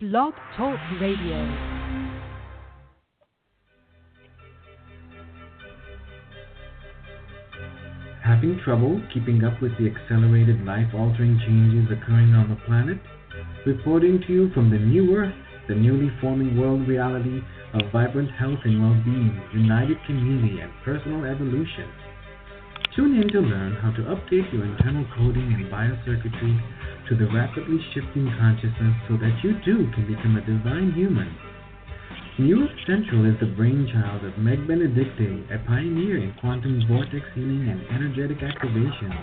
Blog Talk Radio. Having trouble keeping up with the accelerated life-altering changes occurring on the planet? Reporting to you from the new Earth, the newly forming world reality of vibrant health and well-being, united community, and personal evolution. Tune in to learn how to update your internal coding and biocircuitry to the rapidly shifting consciousness so that you too can become a divine human. New Earth Central is the brainchild of Meg Benedicte, a pioneer in quantum vortex healing and energetic activation.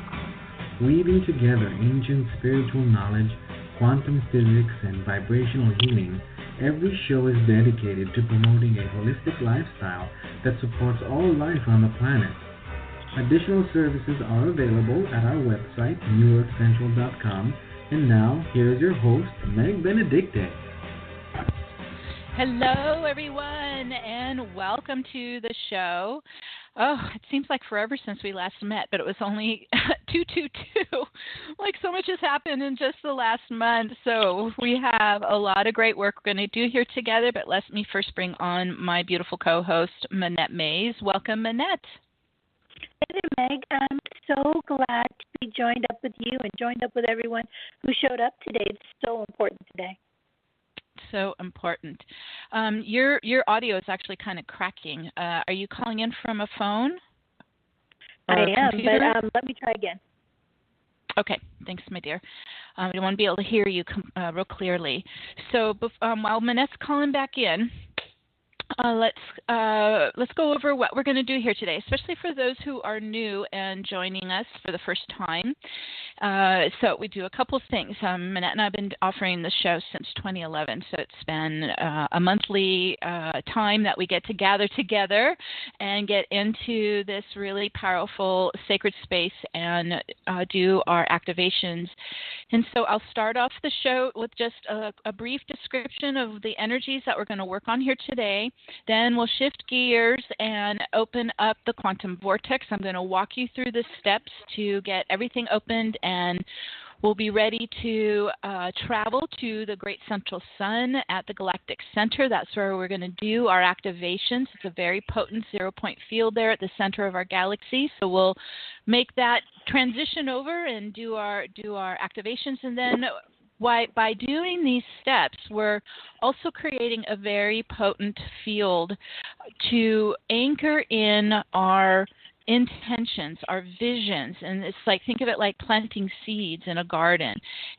Weaving together ancient spiritual knowledge, quantum physics, and vibrational healing, every show is dedicated to promoting a holistic lifestyle that supports all life on the planet. Additional services are available at our website, newearthcentral.com. And now, here is your host, Meg Benedicte. Hello, everyone, and welcome to the show. Oh, it seems like forever since we last met, but it was only 222. Like so much has happened in just the last month. So we have a lot of great work we're going to do here together, but let me first bring on my beautiful co-host, Minette Mays. Welcome, Minette. Hey there, Meg. I'm so glad to be joined up with you and joined up with everyone who showed up today. It's so important today. So important. Your audio is actually kind of cracking. Are you calling in from a phone? I am, computer? But let me try again. Okay, thanks, my dear. I want to be able to hear you real clearly. So while Minette's calling back in, let's go over what we're going to do here today, especially for those who are new and joining us for the first time. So we do a couple of things. Minette and I have been offering the show since 2011, so it's been a monthly time that we get to gather together and get into this really powerful sacred space and do our activations. And so I'll start off the show with just a brief description of the energies that we're going to work on here today. Then we'll shift gears and open up the quantum vortex. I'm going to walk you through the steps to get everything opened, and we'll be ready to travel to the great central sun at the galactic center. That's where we're going to do our activations. It's a very potent 0-point field there at the center of our galaxy. So we'll make that transition over and do our activations, and then by doing these steps, we're also creating a very potent field to anchor in our intentions, our visions. And it's like, think of it like planting seeds in a garden.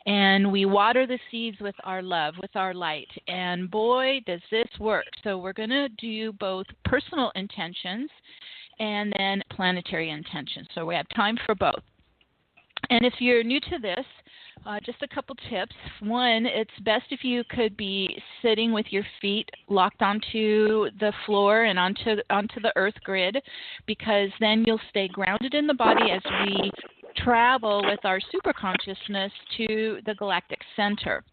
And we water the seeds with our love, with our light. And boy, does this work. So we're going to do both personal intentions and then planetary intentions. So we have time for both. And if you're new to this, just a couple tips. One, it's best if you could be sitting with your feet locked onto the floor and onto the earth grid, because then you'll stay grounded in the body as we travel with our superconsciousness to the galactic center.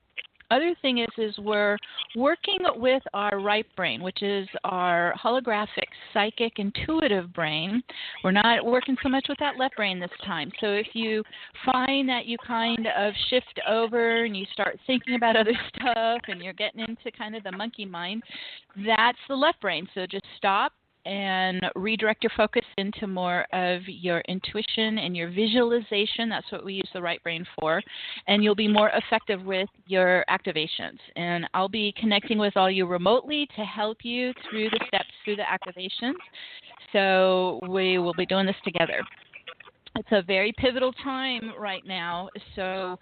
Other thing is we're working with our right brain, which is our holographic, psychic, intuitive brain. We're not working so much with that left brain this time. So if you find that you kind of shift over and you start thinking about other stuff and you're getting into kind of the monkey mind, that's the left brain. So just stop and redirect your focus into more of your intuition and your visualization. That's what we use the right brain for. And you'll be more effective with your activations. And I'll be connecting with all you remotely to help you through the steps, through the activations. So we will be doing this together. It's a very pivotal time right now. So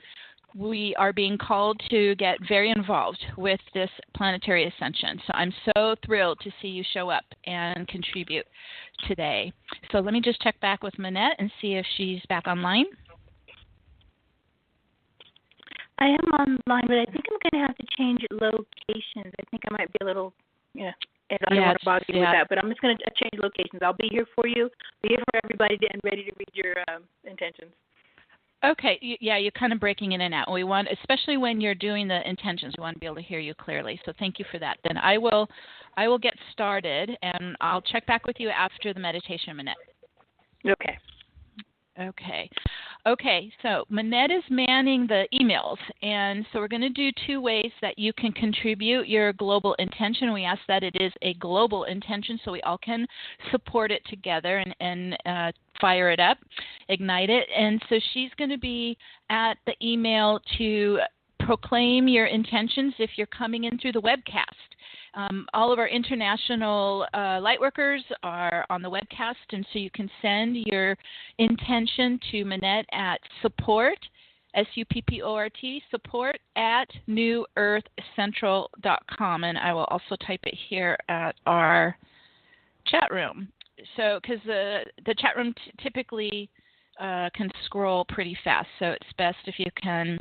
we are being called to get very involved with this planetary ascension. So I'm so thrilled to see you show up and contribute today. So let me just check back with Minette and see if she's back online. I am online, but I think I'm going to have to change locations. I think I might be a little, and I don't want to bother you with that, but I'm just going to change locations. I'll be here for you, be here for everybody, and ready to read your intentions. Okay, you're kind of breaking in and out. We want, especially when you're doing the intentions, we want to be able to hear you clearly. So thank you for that. Then I will get started, and I'll check back with you after the meditation minute. Okay. Okay. Okay, so Manette is manning the emails, and so we're going to do two ways that you can contribute your global intention. We ask that it is a global intention so we all can support it together and fire it up, ignite it. And so she's going to be at the email to proclaim your intentions if you're coming in through the webcast. All of our international lightworkers are on the webcast, and so you can send your intention to Manette at support, S-U-P-P-O-R-T, support at newearthcentral.com, and I will also type it here at our chat room. So, because the chat room typically can scroll pretty fast, so it's best if you can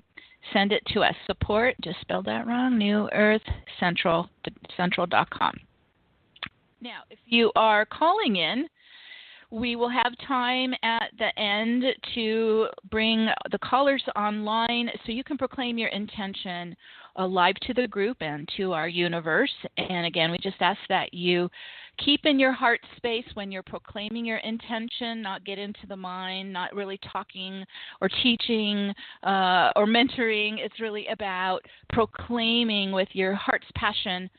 send it to us. Support, just spelled that wrong, newearthcentral.com. Now, if you are calling in, we will have time at the end to bring the callers online so you can proclaim your intention live to the group and to our universe. And again, we just ask that you keep in your heart space when you're proclaiming your intention, not get into the mind, not really talking or teaching or mentoring. It's really about proclaiming with your heart's passion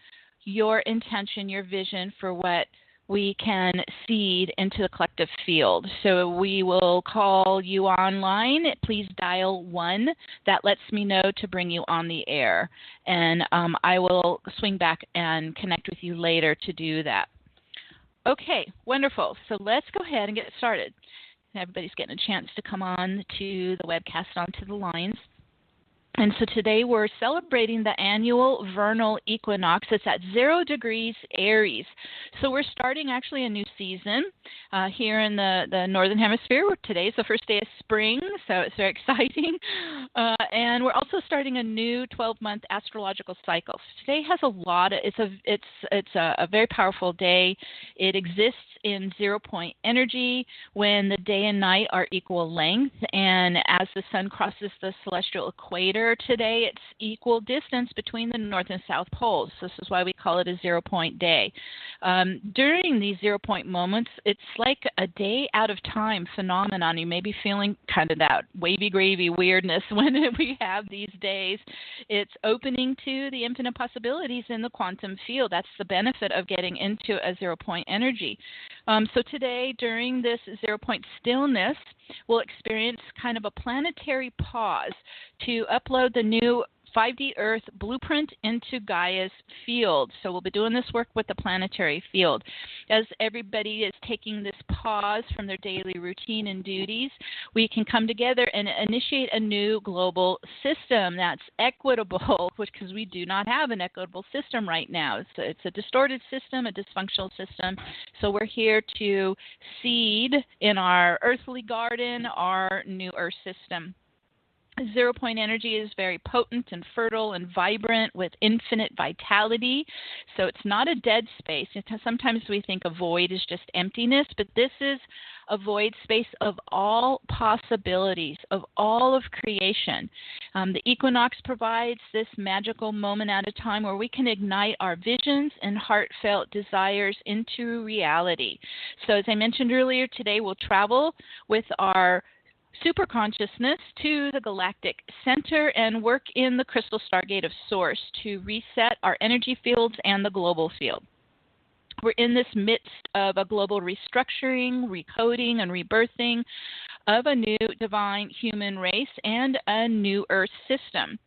your intention, your vision for what we can seed into the collective field. So we will call you online. Please dial 1. That lets me know to bring you on the air. And I will swing back and connect with you later to do that. Okay, wonderful. So let's go ahead and get started. Everybody's getting a chance to come on to the webcast, onto the lines. And so today we're celebrating the annual vernal equinox. It's at 0 degrees Aries. So we're starting actually a new season here in the Northern Hemisphere. Today is the first day of spring, so it's very exciting. And we're also starting a new 12-month astrological cycle. So today has a lot. It's a very powerful day. It exists in 0-point energy when the day and night are equal length, and as the sun crosses the celestial equator today, it's equal distance between the north and south poles. This is why we call it a 0-point day. During these 0-point moments, it's like a day out of time phenomenon. You may be feeling kind of that wavy gravy weirdness when we have these days. It's opening to the infinite possibilities in the quantum field. That's the benefit of getting into a 0-point energy. So today, during this 0-point stillness, we'll experience kind of a planetary pause to upload the new 5D Earth blueprint into Gaia's field. So we'll be doing this work with the planetary field. As everybody is taking this pause from their daily routine and duties, we can come together and initiate a new global system that's equitable, because we do not have an equitable system right now. It's a distorted system, a dysfunctional system. So we're here to seed in our earthly garden our new Earth system. 0-point energy is very potent and fertile and vibrant with infinite vitality. So it's not a dead space. Sometimes we think a void is just emptiness, but this is a void space of all possibilities, of all of creation. The equinox provides this magical moment at a time where we can ignite our visions and heartfelt desires into reality. So as I mentioned earlier, today we'll travel with our super consciousness to the galactic center and work in the crystal stargate of Source to reset our energy fields and the global field. We're in this midst of a global restructuring, recoding, and rebirthing of a new divine human race and a new Earth system.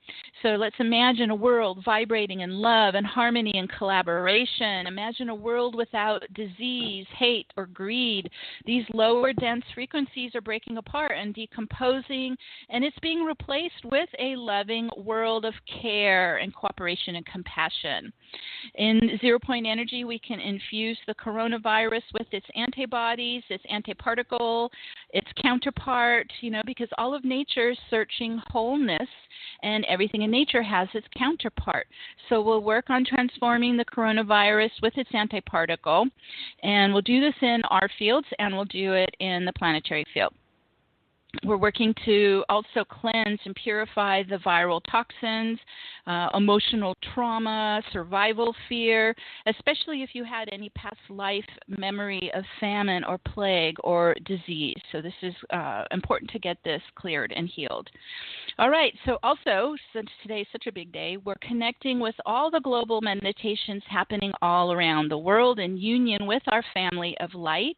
So let's imagine a world vibrating in love and harmony and collaboration. Imagine a world without disease, hate, or greed. These lower dense frequencies are breaking apart and decomposing, and it's being replaced with a loving world of care and cooperation and compassion. In 0-point energy, we can infuse the coronavirus with its antibodies, its antiparticle, its counterpart, because all of nature is searching wholeness, and everything in nature has its counterpart. So we'll work on transforming the coronavirus with its antiparticle, and we'll do this in our fields, and we'll do it in the planetary field. We're working to also cleanse and purify the viral toxins, emotional trauma, survival fear, especially if you had any past life memory of famine or plague or disease. So this is important to get this cleared and healed. All right, so also, since today is such a big day, we're connecting with all the global meditations happening all around the world in union with our family of light.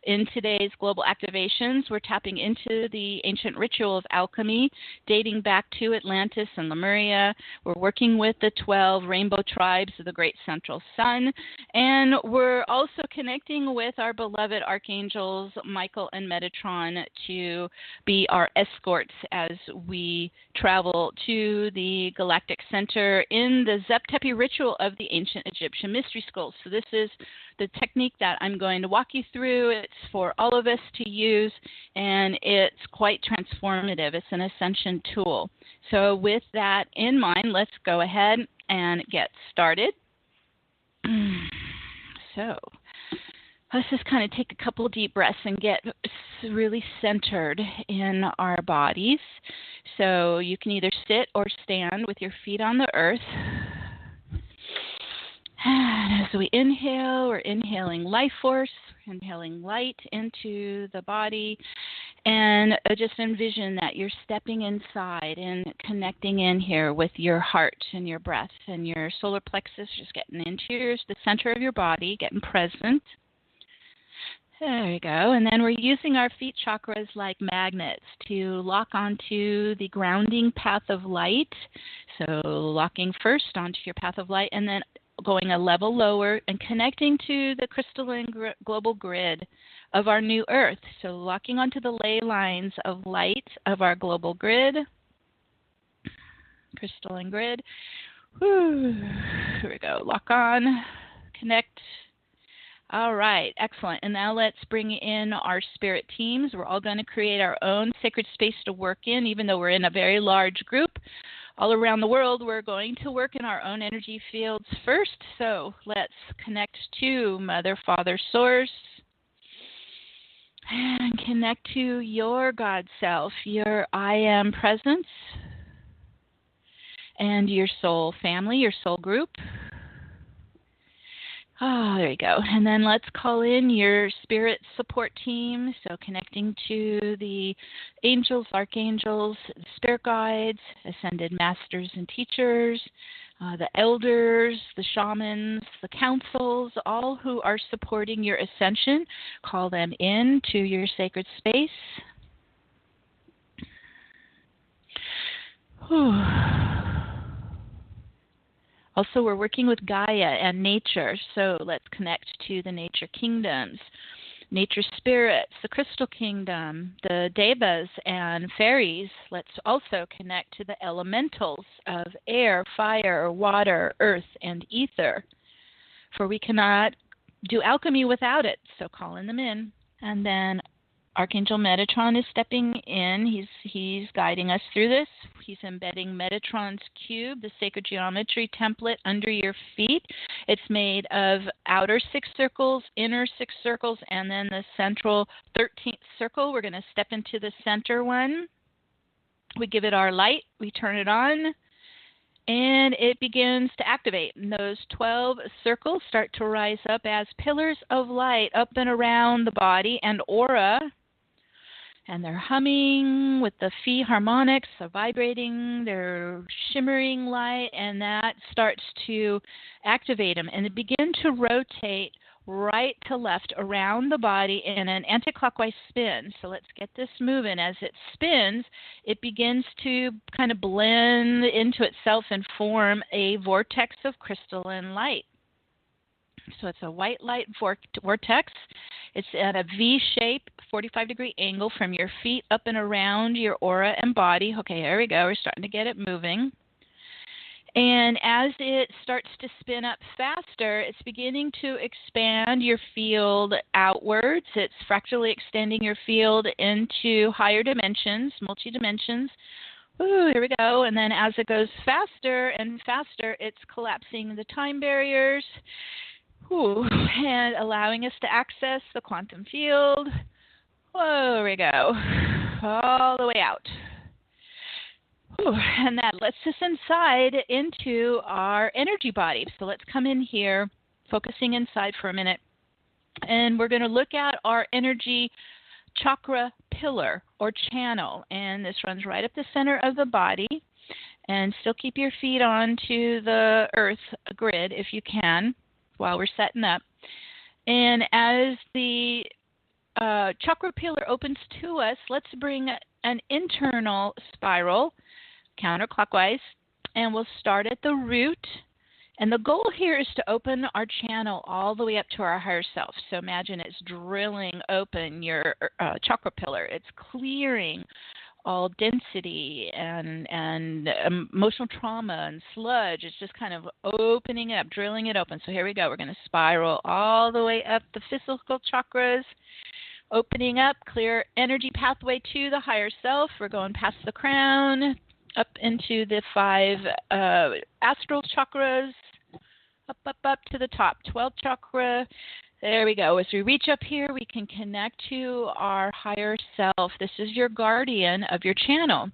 In today's global activations, we're tapping into the ancient ritual of alchemy dating back to Atlantis and Lemuria. We're working with the 12 rainbow tribes of the Great Central Sun, and we're also connecting with our beloved archangels Michael and Metatron to be our escorts as we travel to the galactic center in the Zep-Tepi ritual of the ancient Egyptian mystery schools. So this is the technique that I'm going to walk you through. It's for all of us to use, and it's quite transformative. It's an ascension tool. So with that in mind, let's go ahead and get started. So let's just kind of take a couple deep breaths and get really centered in our bodies. So you can either sit or stand with your feet on the earth. And as we inhale, we're inhaling life force, we're inhaling light into the body, and just envision that you're stepping inside and connecting in here with your heart and your breath and your solar plexus, just getting into the center of your body, getting present. There we go. And then we're using our feet chakras like magnets to lock onto the grounding path of light. So locking first onto your path of light and then going a level lower and connecting to the crystalline global grid of our new Earth. So locking onto the ley lines of light of our global grid, crystalline grid. Whew. Here we go. Lock on, connect. All right, excellent. And now let's bring in our spirit teams. We're all going to create our own sacred space to work in, even though we're in a very large group. All around the world, we're going to work in our own energy fields first. So let's connect to Mother, Father, Source, and connect to your God Self, your I Am presence, and your soul family, your soul group. Oh, there you go. And then let's call in your spirit support team. So connecting to the angels, archangels, spirit guides, ascended masters and teachers, the elders, the shamans, the councils, all who are supporting your ascension. Call them in to your sacred space. Whew. Also, we're working with Gaia and nature, so let's connect to the nature kingdoms, nature spirits, the crystal kingdom, the devas and fairies. Let's also connect to the elementals of air, fire, water, earth, and ether, for we cannot do alchemy without it, so calling them in. And then Archangel Metatron is stepping in. He's guiding us through this. He's embedding Metatron's cube, the sacred geometry template, under your feet. It's made of outer 6 circles, inner 6 circles, and then the central 13th circle. We're going to step into the center one. We give it our light. We turn it on. And it begins to activate. And those 12 circles start to rise up as pillars of light up and around the body and aura. And they're humming with the phi harmonics, they're vibrating, they're shimmering light, and that starts to activate them. And they begin to rotate right to left around the body in an anti-clockwise spin. So let's get this moving. As it spins, it begins to kind of blend into itself and form a vortex of crystalline light. So it's a white light vortex. It's at a V shape, 45-degree angle from your feet up and around your aura and body. Okay, here we go. We're starting to get it moving. And as it starts to spin up faster, it's beginning to expand your field outwards. It's fractally extending your field into higher dimensions, multi-dimensions. Ooh, here we go. And then as it goes faster and faster, it's collapsing the time barriers. And allowing us to access the quantum field. There we go. All the way out. Whew. And that lets us inside into our energy body. So let's come in here, focusing inside for a minute. And we're going to look at our energy chakra pillar or channel. And this runs right up the center of the body. And still keep your feet onto the earth grid if you can while we're setting up. And as the chakra pillar opens to us, let's bring an internal spiral counterclockwise, and we'll start at the root. And the goal here is to open our channel all the way up to our higher self. So imagine it's drilling open your chakra pillar. It's clearing all density and emotional trauma and sludge. It's just kind of opening it up, drilling it open. So here we go. We're going to spiral all the way up the physical chakras, opening up, clear energy pathway to the higher self. We're going past the crown, up into the 5 astral chakras, up to the top, 12th chakra. There we go. As we reach up here, we can connect to our higher self. This is your guardian of your channel.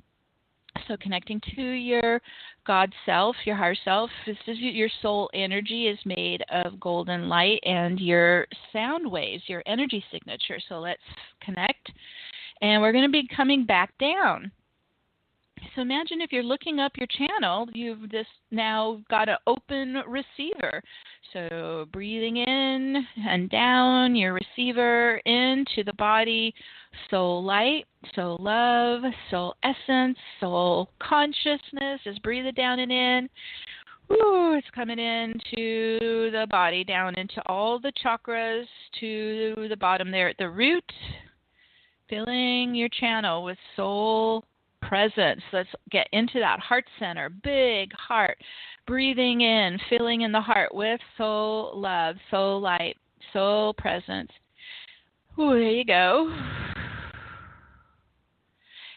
So connecting to your God self, your higher self. This is your soul energy is made of golden light and your sound waves, your energy signature. So let's connect. And we're going to be coming back down. So imagine if you're looking up your channel, you've just now got an open receiver. So breathing in and down your receiver into the body, soul light, soul love, soul essence, soul consciousness. Just breathe it down and in. Woo, it's coming into the body, down into all the chakras, to the bottom there at the root, filling your channel with soul presence. Let's get into that heart center, big heart. Breathing in, filling in the heart with soul love, soul light, soul presence. Ooh, there you go.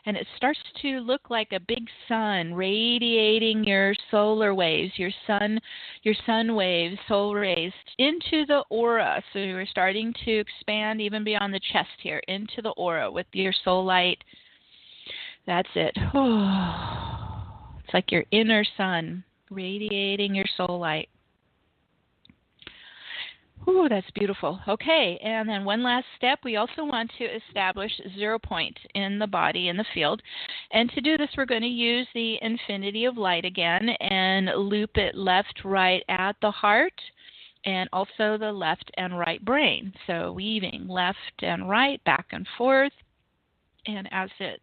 And it starts to look like a big sun radiating your solar waves, your sun waves, soul rays into the aura. So we're starting to expand even beyond the chest here, into the aura with your soul light. That's it. Oh, it's like your inner sun radiating your soul light. Ooh, that's beautiful. Okay, and then one last step. We also want to establish 0 point in the body, in the field. And to do this, we're going to use the infinity of light again and loop it left, right at the heart, and also the left and right brain. So weaving left and right, back and forth. And as it's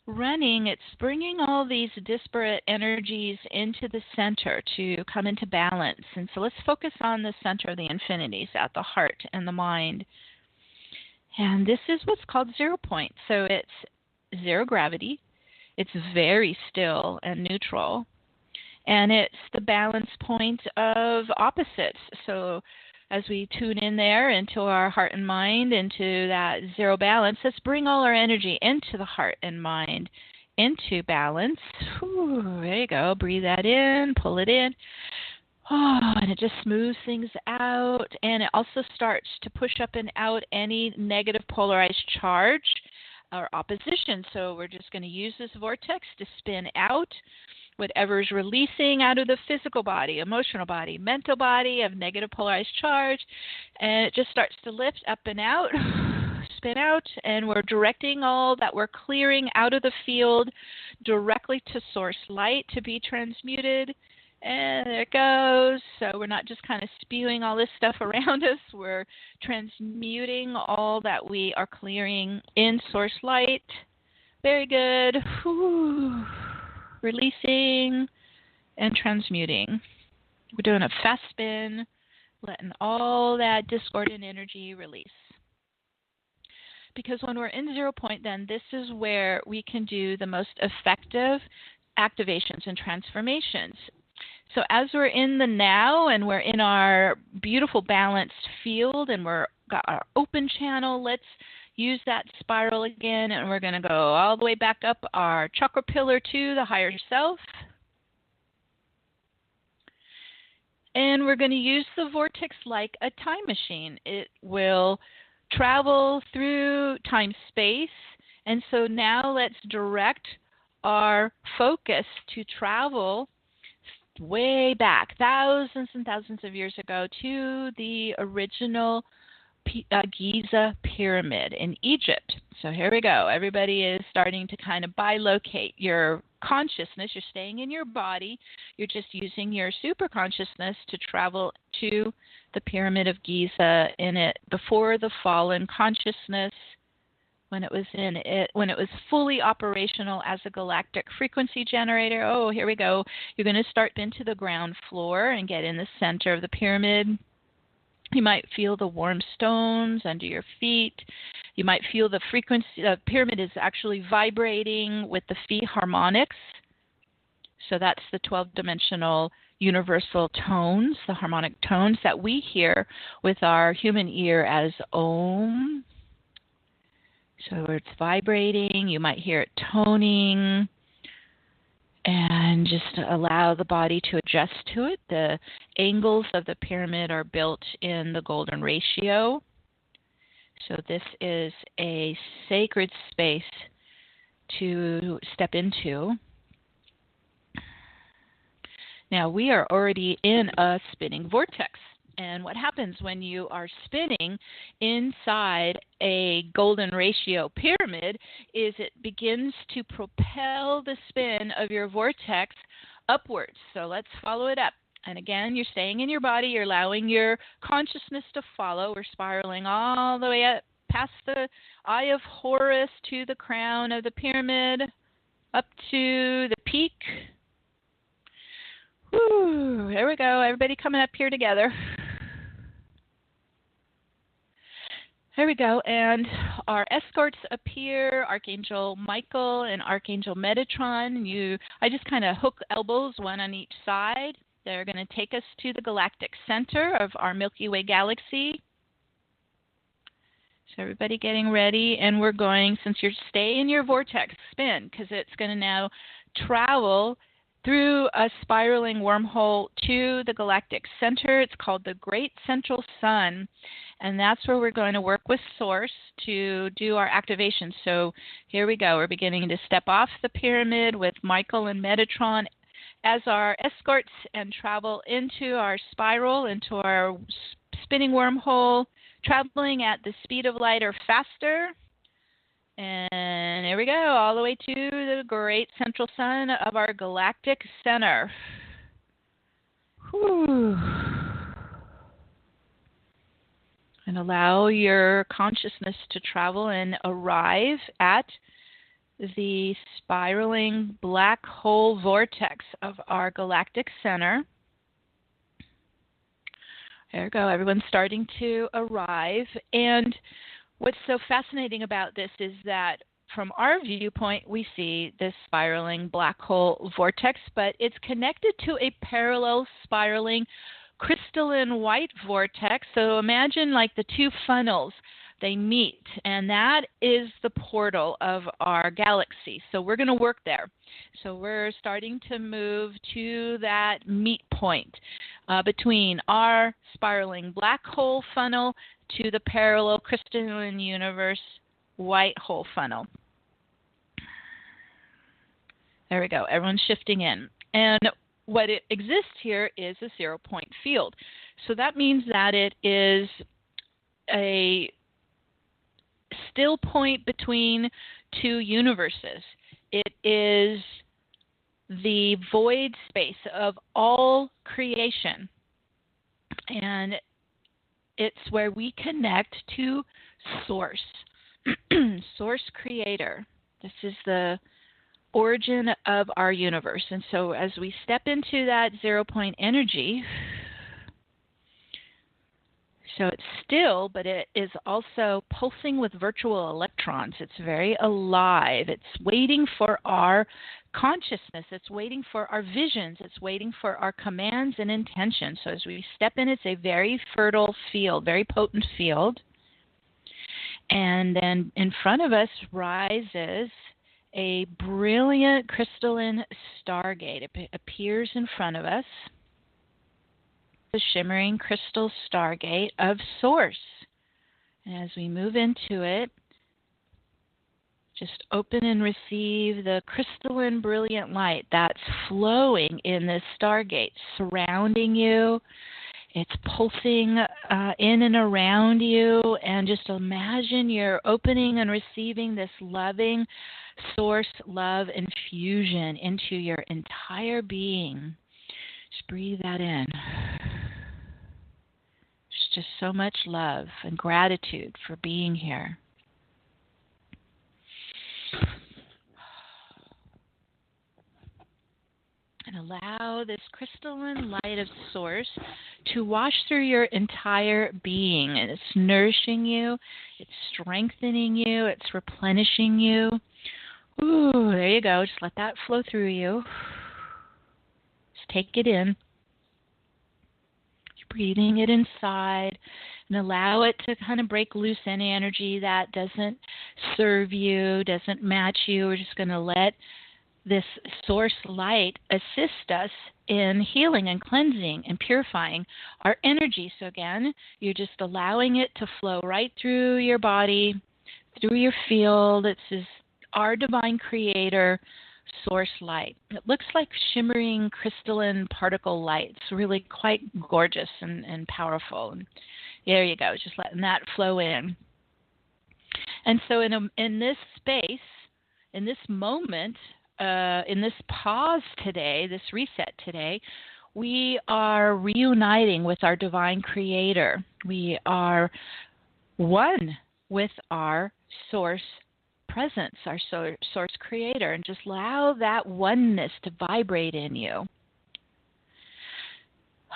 running, it's bringing all these disparate energies into the center to come into balance. And so let's focus on the center of the infinities at the heart and the mind. And this is what's called 0 point. So it's zero gravity. It's very still and neutral. And it's the balance point of opposites. So as we tune in there into our heart and mind, into that zero balance, let's bring all our energy into the heart and mind, into balance. Whew, there you go. Breathe that in, pull it in. Oh, and it just smooths things out. And it also starts to push up and out any negative polarized charge or opposition. So we're just going to use this vortex to spin out whatever's releasing out of the physical body, emotional body, mental body of negative polarized charge, and it just starts to lift up and out, spin out, and we're directing all that we're clearing out of the field directly to source light to be transmuted. And there it goes. So we're not just kind of spewing all this stuff around us. We're transmuting all that we are clearing in source light. Very good. Whew. Releasing and transmuting. We're doing a fast spin, letting all that discordant energy release. Because when we're in 0 point, then this is where we can do the most effective activations and transformations. So as we're in the now and we're in our beautiful balanced field and we're got our open channel, let's use that spiral again, and we're going to go all the way back up our chakra pillar to the higher self. And we're going to use the vortex like a time machine. It will travel through time-space. And so now let's direct our focus to travel way back, thousands and thousands of years ago, to the original Giza pyramid in Egypt. So here we go. Everybody is starting to kind of bilocate your consciousness. You're staying in your body. You're just using your super consciousness to travel to the pyramid of Giza in it before the fallen consciousness, when it was fully operational as a galactic frequency generator. Oh, here we go. You're going to start into the ground floor and get in the center of the pyramid. You might feel the warm stones under your feet. You might feel the frequency. The pyramid is actually vibrating with the phi harmonics. So that's the 12-dimensional universal tones, the harmonic tones that we hear with our human ear as Om. So it's vibrating. You might hear it toning. And just allow the body to adjust to it. The angles of the pyramid are built in the golden ratio. So this is a sacred space to step into. Now, we are already in a spinning vortex. And what happens when you are spinning inside a golden ratio pyramid is it begins to propel the spin of your vortex upwards. So let's follow it up. And again, you're staying in your body. You're allowing your consciousness to follow. We're spiraling all the way up past the Eye of Horus to the crown of the pyramid, up to the peak. Woo, there we go. Everybody coming up here together. There we go, and our escorts appear, Archangel Michael and Archangel Metatron. I just kind of hook elbows, one on each side. They're going to take us to the galactic center of our Milky Way galaxy. So everybody getting ready, and we're going, since you're stay in your vortex, spin, because it's going to now travel through a spiraling wormhole to the galactic center. It's called the Great Central Sun, and that's where we're going to work with Source to do our activation. So here we go. We're beginning to step off the pyramid with Michael and Metatron as our escorts and travel into our spiral, into our spinning wormhole, traveling at the speed of light or faster. And here we go, all the way to the great central sun of our galactic center. Whew. And allow your consciousness to travel and arrive at the spiraling black hole vortex of our galactic center. There we go, everyone's starting to arrive. And what's so fascinating about this is that from our viewpoint, we see this spiraling black hole vortex, but it's connected to a parallel spiraling crystalline white vortex. So imagine like the two funnels, they meet, and that is the portal of our galaxy. So we're going to work there. So we're starting to move to that meet point between our spiraling black hole funnel to the parallel crystalline universe white hole funnel. There we go. Everyone's shifting in. And what it exists here is a 0-point field. So that means that it is a still point between two universes. It is the void space of all creation. And it's where we connect to Source, Source Creator. This is the origin of our universe. And so as we step into that 0-point energy, so it's still, but it is also pulsing with virtual electrons. It's very alive. It's waiting for our consciousness. It's waiting for our visions. It's waiting for our commands and intentions. So as we step in, it's a very fertile field, very potent field. And then in front of us rises a brilliant crystalline stargate. It appears in front of us. The shimmering crystal stargate of Source. And as we move into it, just open and receive the crystalline, brilliant light that's flowing in this Stargate, surrounding you. It's pulsing in and around you, and just imagine you're opening and receiving this loving source love infusion into your entire being. Just breathe that in. There's just so much love and gratitude for being here. And allow this crystalline light of source to wash through your entire being. And it's nourishing you, it's strengthening you, it's replenishing you. Ooh, there you go. Just let that flow through you. Just take it in. Just breathing it inside. And allow it to kind of break loose any energy that doesn't serve you, doesn't match you. We're just going to let this source light assist us in healing and cleansing and purifying our energy. So again, you're just allowing it to flow right through your body, through your field. It's just our divine creator source light. It looks like shimmering crystalline particle light. It's really quite gorgeous and powerful. And there you go, just letting that flow in. And so in this space, in this moment, in this pause today, this reset today, we are reuniting with our divine creator. We are one with our source presence, our source creator, and just allow that oneness to vibrate in you.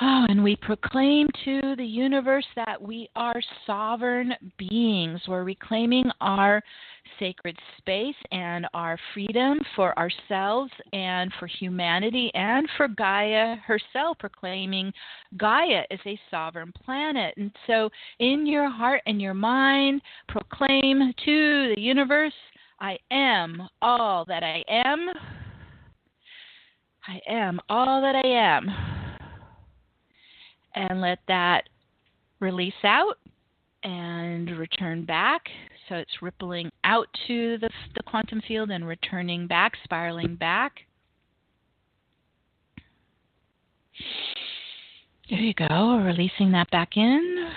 Oh, and we proclaim to the universe that we are sovereign beings. We're reclaiming our sacred space and our freedom for ourselves and for humanity and for Gaia herself, proclaiming Gaia is a sovereign planet. And so in your heart and your mind, proclaim to the universe, I am all that I am. I am all that I am. And let that release out and return back. So it's rippling out to the quantum field and returning back, spiraling back. There you go, releasing that back in.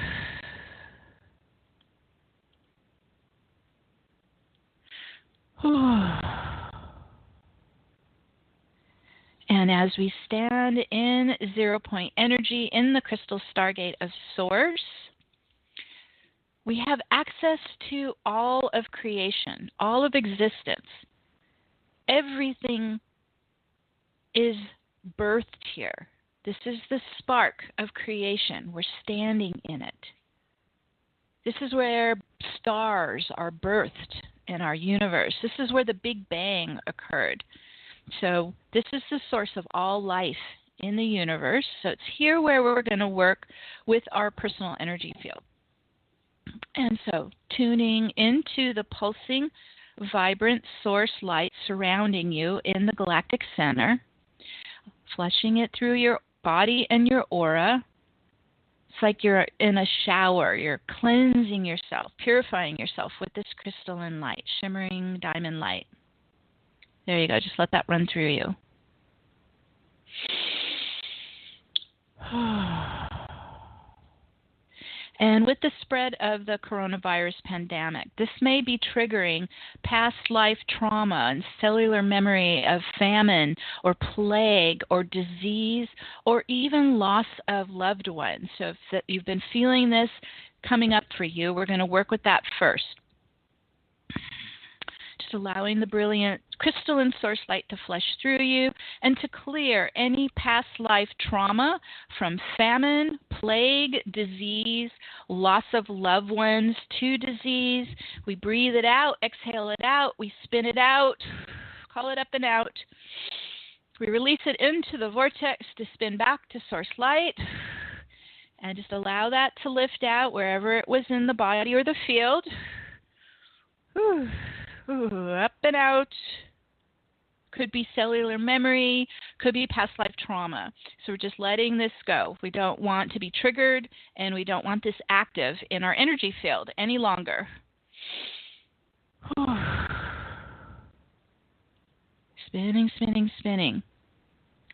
And as we stand in 0 point energy in the crystal stargate of Source, we have access to all of creation, all of existence. Everything is birthed here. This is the spark of creation. We're standing in it. This is where stars are birthed in our universe. This is where the Big Bang occurred. So this is the source of all life in the universe. So it's here where we're going to work with our personal energy field. And so tuning into the pulsing, vibrant source light surrounding you in the galactic center, flushing it through your body and your aura. It's like you're in a shower. You're cleansing yourself, purifying yourself with this crystalline light, shimmering diamond light. There you go. Just let that run through you. And with the spread of the coronavirus pandemic, this may be triggering past life trauma and cellular memory of famine or plague or disease or even loss of loved ones. So if you've been feeling this coming up for you, we're going to work with that first. Just allowing the brilliant crystalline source light to flush through you and to clear any past life trauma from famine, plague, disease, loss of loved ones to disease. We breathe it out, exhale it out, we spin it out, call it up and out. We release it into the vortex to spin back to source light and just allow that to lift out wherever it was in the body or the field. Whew. Ooh, up and out. could be cellular memory, could be past life trauma. So we're just letting this go. We don't want to be triggered, and we don't want this active in our energy field any longer. Spinning, spinning, spinning.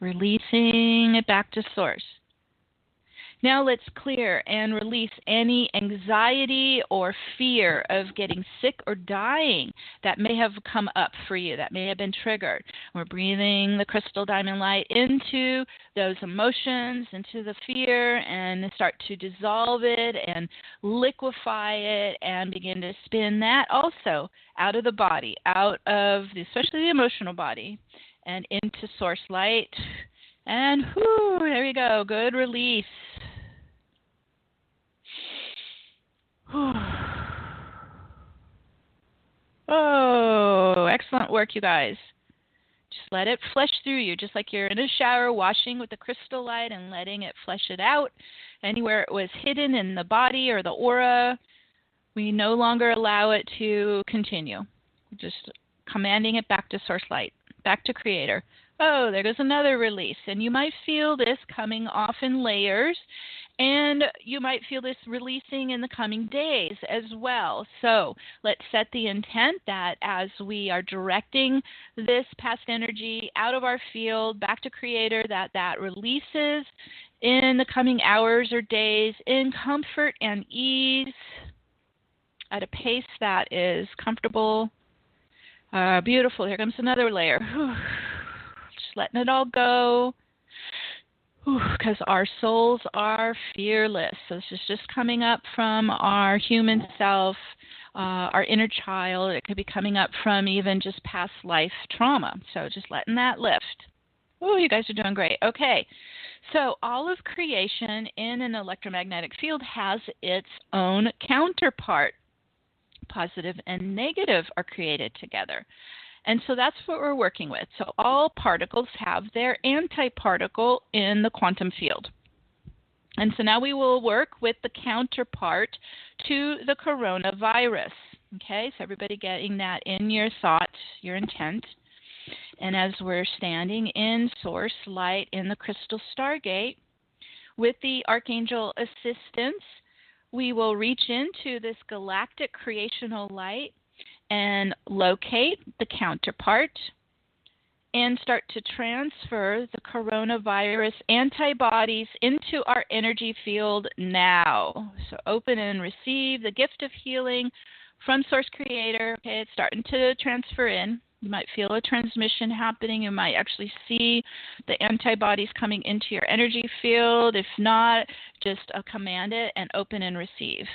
Releasing it back to source. Now let's clear and release any anxiety or fear of getting sick or dying that may have come up for you, that may have been triggered. We're breathing the crystal diamond light into those emotions, into the fear, and start to dissolve it and liquefy it and begin to spin that also out of the body, out of especially the emotional body, and into source light. And there we go. Good release. Oh, excellent work, you guys. Just let it flush through you, just like you're in a shower washing with the crystal light and letting it flush it out. Anywhere it was hidden in the body or the aura, we no longer allow it to continue. We're just commanding it back to source light, back to creator. Oh, there goes another release. And you might feel this coming off in layers, and you might feel this releasing in the coming days as well. So let's set the intent that as we are directing this past energy out of our field back to creator, that releases in the coming hours or days in comfort and ease at a pace that is comfortable. Beautiful. Here comes another layer. Just letting it all go. Because our souls are fearless. So this is just coming up from our human self, our inner child. It could be coming up from even just past life trauma. So just letting that lift. Oh, you guys are doing great. Okay. So all of creation in an electromagnetic field has its own counterpart. Positive and negative are created together. And so that's what we're working with. So all particles have their antiparticle in the quantum field. And so now we will work with the counterpart to the coronavirus. Okay, so everybody getting that in your thought, your intent. And as we're standing in source light in the crystal stargate, with the archangel assistance, we will reach into this galactic creational light and locate the counterpart and start to transfer the coronavirus antibodies into our energy field now. So open and receive the gift of healing from Source Creator. Okay, it's starting to transfer in. You might feel a transmission happening. You might actually see the antibodies coming into your energy field. If not, just command it and open and receive.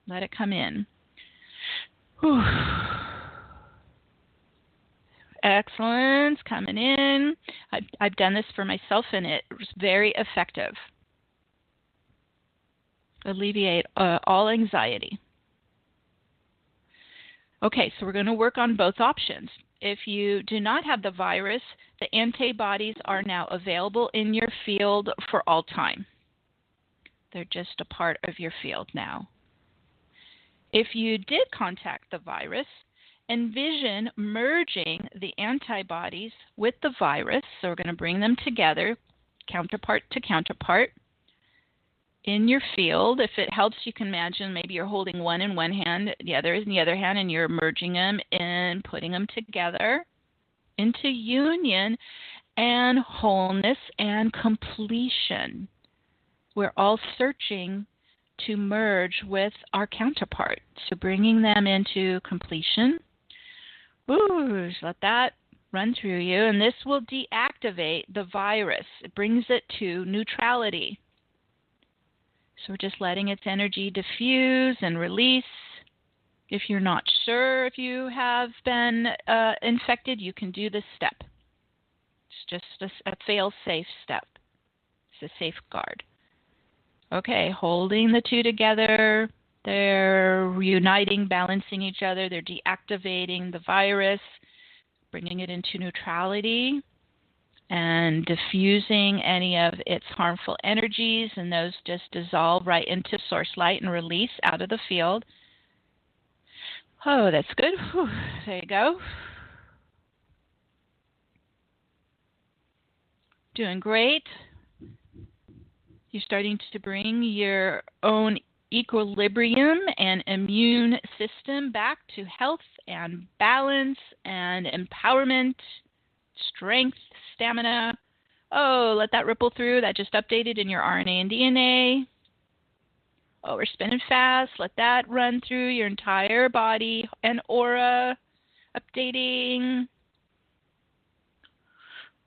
Let it come in. Whew. Excellent. Coming in. I've done this for myself, and it was very effective. Alleviate all anxiety. Okay, so we're going to work on both options. If you do not have the virus, the antibodies are now available in your field for all time. They're just a part of your field now. If you did contact the virus, envision merging the antibodies with the virus. So we're going to bring them together, counterpart to counterpart, in your field. If it helps, you can imagine maybe you're holding one in one hand, the other in the other hand, and you're merging them and putting them together into union and wholeness and completion. We're all searching to merge with our counterpart. So bringing them into completion. Ooh, just let that run through you, and this will deactivate the virus. It brings it to neutrality. So we're just letting its energy diffuse and release. If you're not sure if you have been infected, you can do this step. It's just a fail-safe step. It's a safeguard. Okay, holding the two together. They're reuniting, balancing each other. They're deactivating the virus, bringing it into neutrality, and diffusing any of its harmful energies, and those just dissolve right into source light and release out of the field. Oh, that's good. Whew. There you go. Doing great. You're starting to bring your own equilibrium and immune system back to health and balance and empowerment, strength, stamina. Oh, let that ripple through. That just updated in your RNA and DNA. Oh, we're spinning fast. Let that run through your entire body and aura. Updating.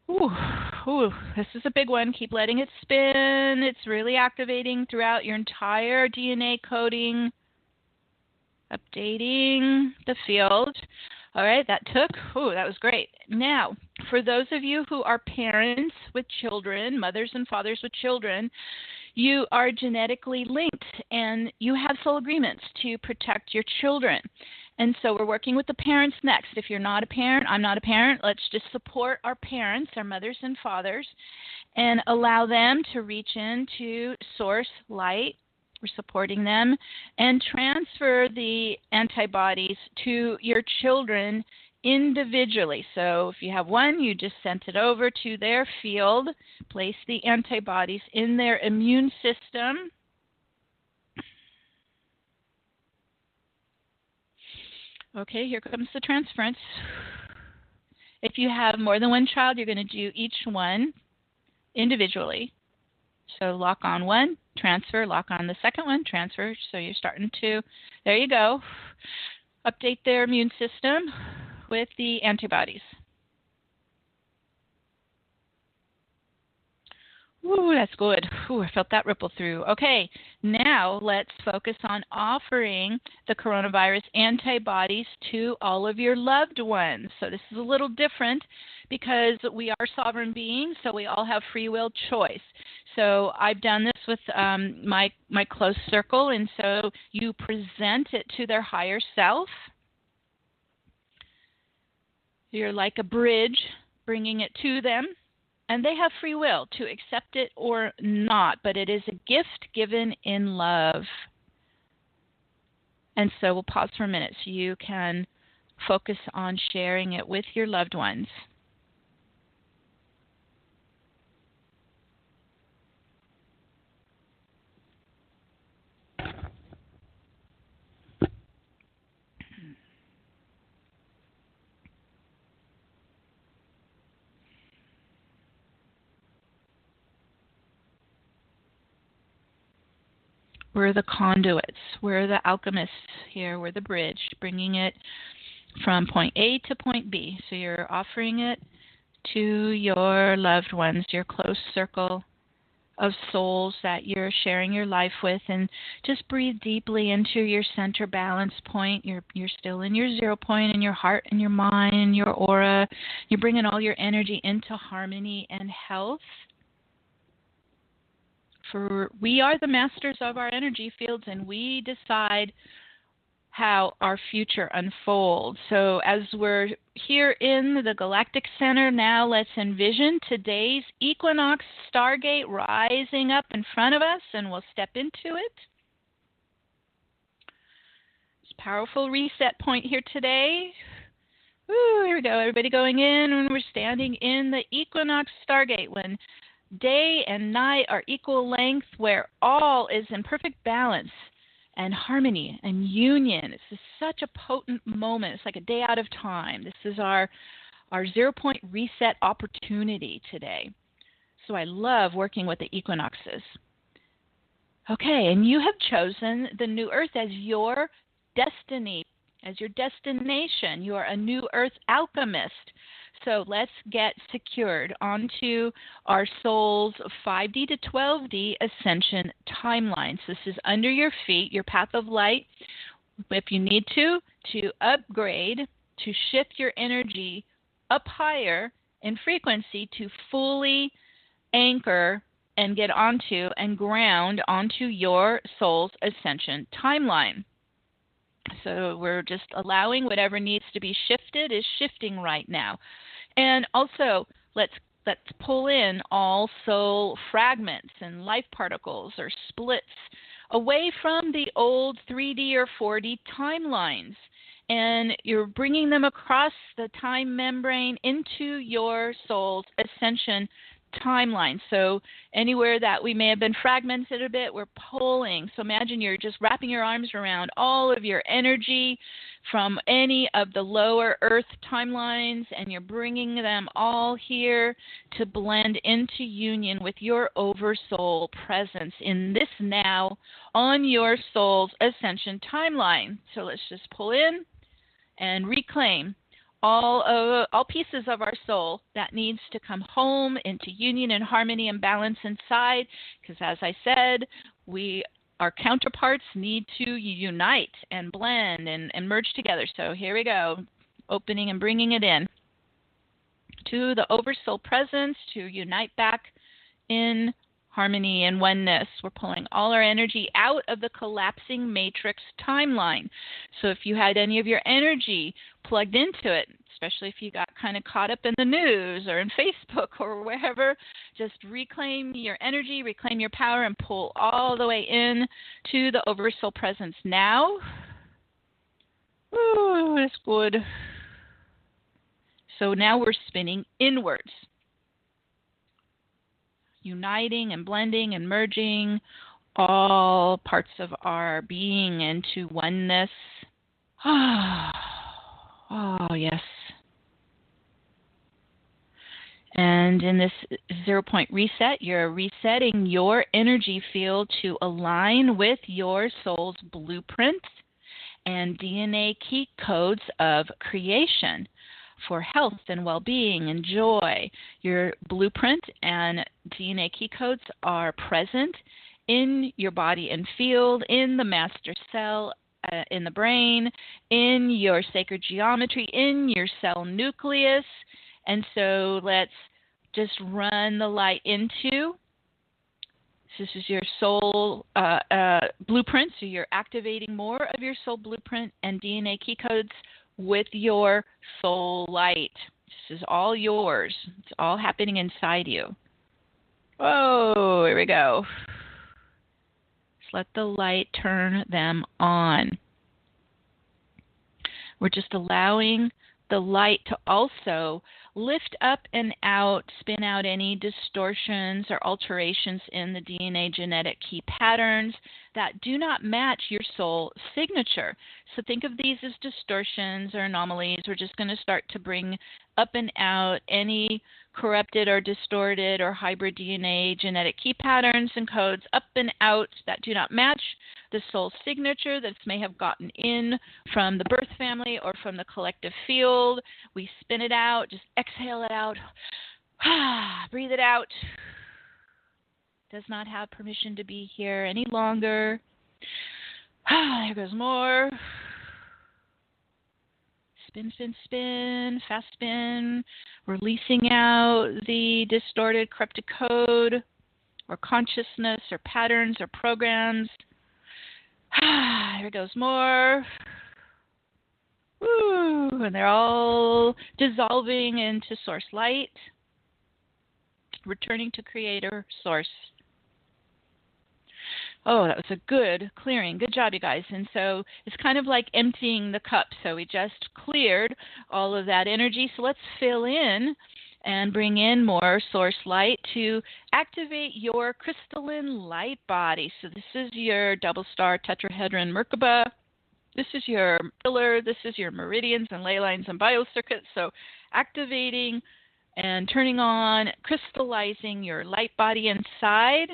Ooh, this is a big one. Keep letting it spin. It's really activating throughout your entire DNA coding. Updating the field. All right, that was great. Now, for those of you who are parents with children, mothers and fathers with children, you are genetically linked and you have soul agreements to protect your children. And so we're working with the parents next. If you're not a parent, I'm not a parent, let's just support our parents, our mothers and fathers, and allow them to reach into source light. We're supporting them and transfer the antibodies to your children individually. So if you have one, you just sent it over to their field, place the antibodies in their immune system. Okay, here comes the transference. If you have more than one child, you're going to do each one individually. So lock on one, transfer, lock on the second one, transfer. So you're starting to, there you go, update their immune system with the antibodies. Ooh, that's good. Ooh, I felt that ripple through. Okay, now let's focus on offering the coronavirus antibodies to all of your loved ones. So this is a little different because we are sovereign beings, so we all have free will choice. So I've done this with my close circle, and so you present it to their higher self. You're like a bridge, bringing it to them. And they have free will to accept it or not, but it is a gift given in love. And so we'll pause for a minute so you can focus on sharing it with your loved ones. We're the conduits. We're the alchemists here. We're the bridge, bringing it from point A to point B. So you're offering it to your loved ones, your close circle of souls that you're sharing your life with. And just breathe deeply into your center balance point. You're still in your 0 point in your heart and your mind and your aura. You're bringing all your energy into harmony and health. For we are the masters of our energy fields, and we decide how our future unfolds. So as we're here in the Galactic Center now, let's envision today's Equinox Stargate rising up in front of us, and we'll step into it. It's a powerful reset point here today. Ooh, here we go. Everybody going in, and we're standing in the Equinox Stargate when day and night are equal length, where all is in perfect balance and harmony and union. It's such a potent moment. It's like a day out of time. This is our 0 point reset opportunity today. So I love working with the equinoxes. Okay, and you have chosen the new Earth as your destiny, as your destination. You are a new Earth alchemist. So let's get secured onto our soul's 5D to 12D ascension timelines. This is under your feet, your path of light. If you need to upgrade, to shift your energy up higher in frequency to fully anchor and get onto and ground onto your soul's ascension timeline. So we're just allowing whatever needs to be shifted is shifting right now. And also, let's pull in all soul fragments and life particles or splits away from the old 3D or 4D timelines. And you're bringing them across the time membrane into your soul's ascension timeline. So anywhere that we may have been fragmented a bit, we're pulling. So imagine you're just wrapping your arms around all of your energy from any of the lower Earth timelines, and you're bringing them all here to blend into union with your oversoul presence in this now on your soul's ascension timeline. So let's just pull in and reclaim all pieces of our soul that needs to come home into union and harmony and balance inside, because as I said, our counterparts need to unite and blend and merge together. So here we go, opening and bringing it in to the oversoul presence to unite back in harmony and oneness. We're pulling all our energy out of the collapsing matrix timeline. So if you had any of your energy plugged into it, especially if you got kind of caught up in the news or in Facebook or wherever, just reclaim your energy, reclaim your power, and pull all the way in to the oversoul presence now. Ooh, that's good. So now we're spinning inwards, uniting and blending and merging all parts of our being into oneness. Oh, yes. And in this 0 point reset, you're resetting your energy field to align with your soul's blueprint and DNA key codes of creation for health and well-being and joy. Your blueprint and DNA key codes are present in your body and field, in the master cell, in the brain, in your sacred geometry, in your cell nucleus. And so let's just run the light into. This is your soul blueprint, so you're activating more of your soul blueprint and DNA key codes with your soul light. This is all yours. It's all happening inside you. Oh, here we go. Just let the light turn them on. We're just allowing the light to also lift up and out, spin out any distortions or alterations in the DNA genetic key patterns that do not match your soul signature. So think of these as distortions or anomalies. We're just going to start to bring up and out any corrupted or distorted or hybrid DNA genetic key patterns and codes up and out that do not match the soul signature that may have gotten in from the birth family or from the collective field. We spin it out, just exhale it out, breathe it out. Does not have permission to be here any longer. There goes more. Spin, spin, spin, fast spin, releasing out the distorted, corrupted code or consciousness or patterns or programs. Here goes more. Woo! And they're all dissolving into source light, returning to creator source. Oh, that was a good clearing. Good job, you guys. And so it's kind of like emptying the cup. So we just cleared all of that energy. So let's fill in and bring in more source light to activate your crystalline light body. So this is your double star tetrahedron Merkaba. This is your pillar. This is your meridians and ley lines and biocircuits. So activating and turning on, crystallizing your light body inside.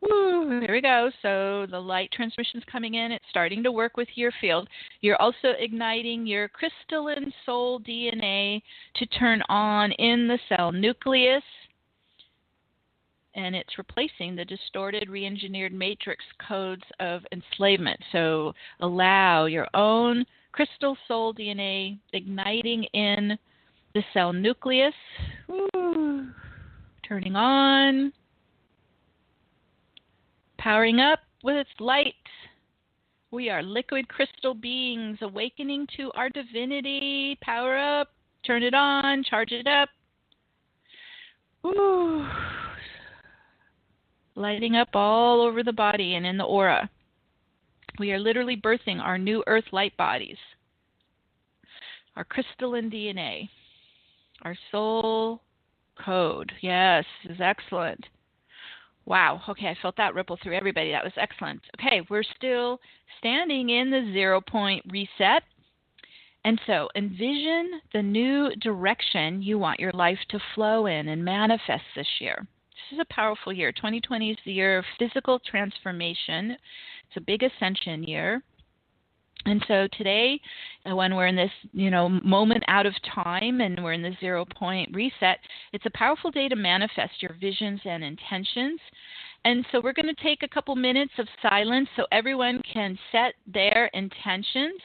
Woo, here we go. So the light transmission is coming in. It's starting to work with your field. You're also igniting your crystalline soul DNA to turn on in the cell nucleus. And it's replacing the distorted, re-engineered matrix codes of enslavement. So allow your own crystal soul DNA igniting in the cell nucleus. Woo, turning on. Powering up with its light. We are liquid crystal beings awakening to our divinity. Power up, turn it on, charge it up. Ooh. Lighting up all over the body and in the aura. We are literally birthing our new earth light bodies. Our crystalline DNA. Our soul code. Yes, this is excellent. Wow. Okay, I felt that ripple through everybody. That was excellent. Okay, we're still standing in the 0 point reset. And so envision the new direction you want your life to flow in and manifest this year. This is a powerful year. 2020 is the year of physical transformation. It's a big ascension year. And so today, when we're in this, moment out of time and we're in the 0 point reset, it's a powerful day to manifest your visions and intentions. And so we're going to take a couple minutes of silence so everyone can set their intentions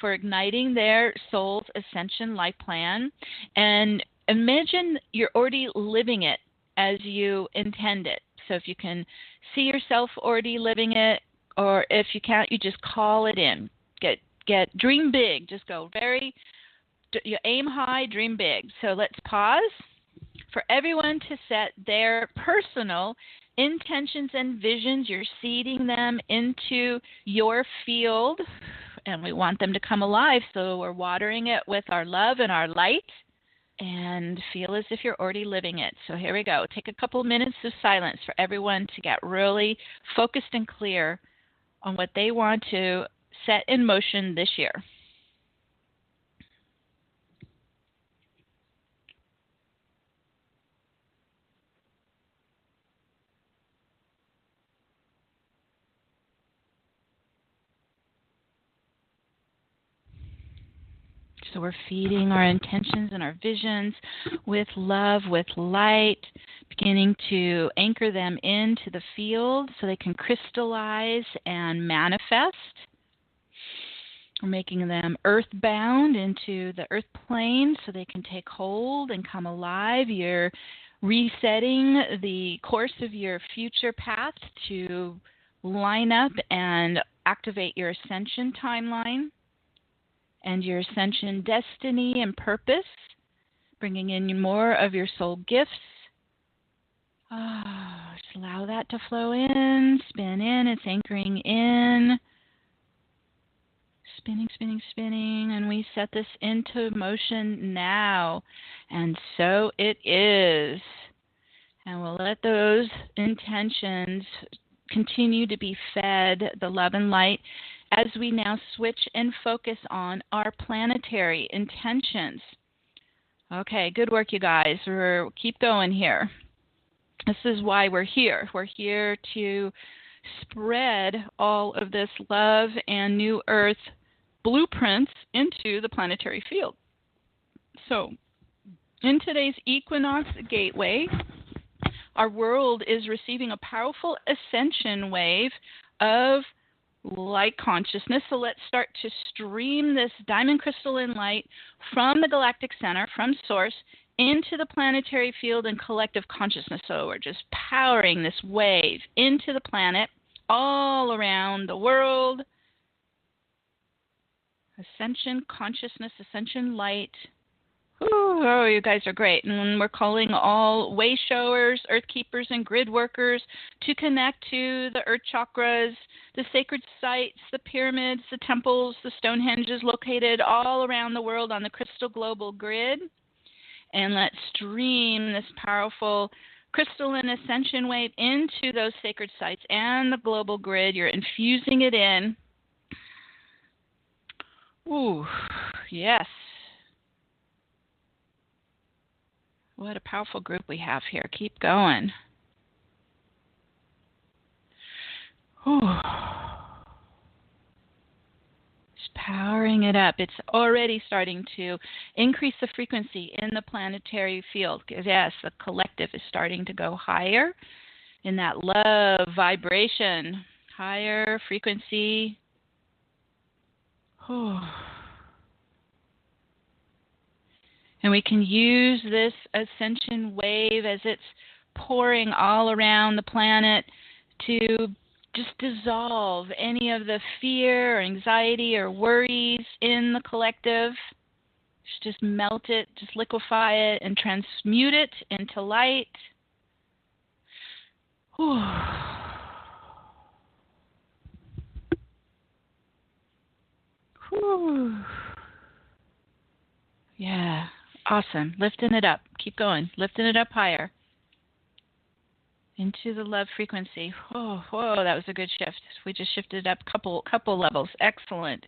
for igniting their soul's ascension life plan. And imagine you're already living it as you intend it. So if you can see yourself already living it, or if you can't, you just call it in. Get dream big. Just you aim high, dream big. So let's pause for everyone to set their personal intentions and visions. You're seeding them into your field, and we want them to come alive. So we're watering it with our love and our light, and feel as if you're already living it. So here we go. Take a couple minutes of silence for everyone to get really focused and clear on what they want to set in motion this year. So we're feeding our intentions and our visions with love, with light, beginning to anchor them into the field so they can crystallize and manifest. We're making them earthbound into the earth plane so they can take hold and come alive. You're resetting the course of your future path to line up and activate your ascension timeline and your ascension destiny and purpose, bringing in more of your soul gifts. Just allow that to flow in, spin in. It's anchoring in. Spinning, spinning, spinning, and we set this into motion now. And so it is. And we'll let those intentions continue to be fed the love and light as we now switch and focus on our planetary intentions. Okay, good work, you guys. Keep going here. This is why we're here. We're here to spread all of this love and new earth blueprints into the planetary field. So, in today's Equinox Gateway, our world is receiving a powerful ascension wave of light consciousness. So let's start to stream this diamond crystalline light from the galactic center, from source, into the planetary field and collective consciousness. So we're just powering this wave into the planet, all around the world. Ascension consciousness, ascension light. Ooh, oh, you guys are great. And we're calling all way showers, earth keepers, and grid workers to connect to the earth chakras, the sacred sites, the pyramids, the temples, the Stonehenges located all around the world on the crystal global grid. And let's stream this powerful crystalline ascension wave into those sacred sites and the global grid. You're infusing it in. Ooh, yes. What a powerful group we have here. Keep going. Ooh. Just powering it up. It's already starting to increase the frequency in the planetary field. Yes, the collective is starting to go higher in that love vibration, higher frequency. And we can use this ascension wave as it's pouring all around the planet to just dissolve any of the fear or anxiety or worries in the collective. Just melt it, just liquefy it, and transmute it into light. Whew. Whew. Yeah. Awesome. Lifting it up. Keep going. Lifting it up higher. Into the love frequency. Oh, whoa, that was a good shift. We just shifted up couple levels. Excellent.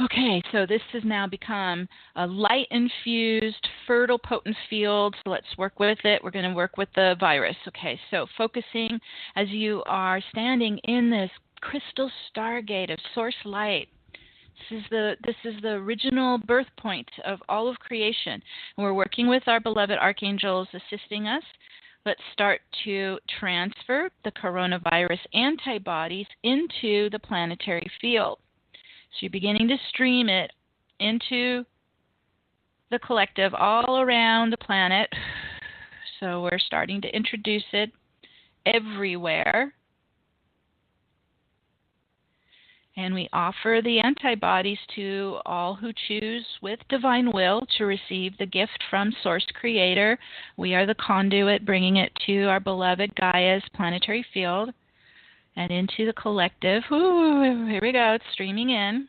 Okay, so this has now become a light-infused, fertile, potent field. So let's work with it. We're going to work with the virus. Okay, so focusing as you are standing in this crystal stargate of source light. This is the original birth point of all of creation. And we're working with our beloved archangels assisting us. Let's start to transfer the coronavirus antibodies into the planetary field. So you're beginning to stream it into the collective all around the planet. So we're starting to introduce it everywhere. And we offer the antibodies to all who choose with divine will to receive the gift from Source Creator. We are the conduit bringing it to our beloved Gaia's planetary field and into the collective. Ooh, here we go. It's streaming in.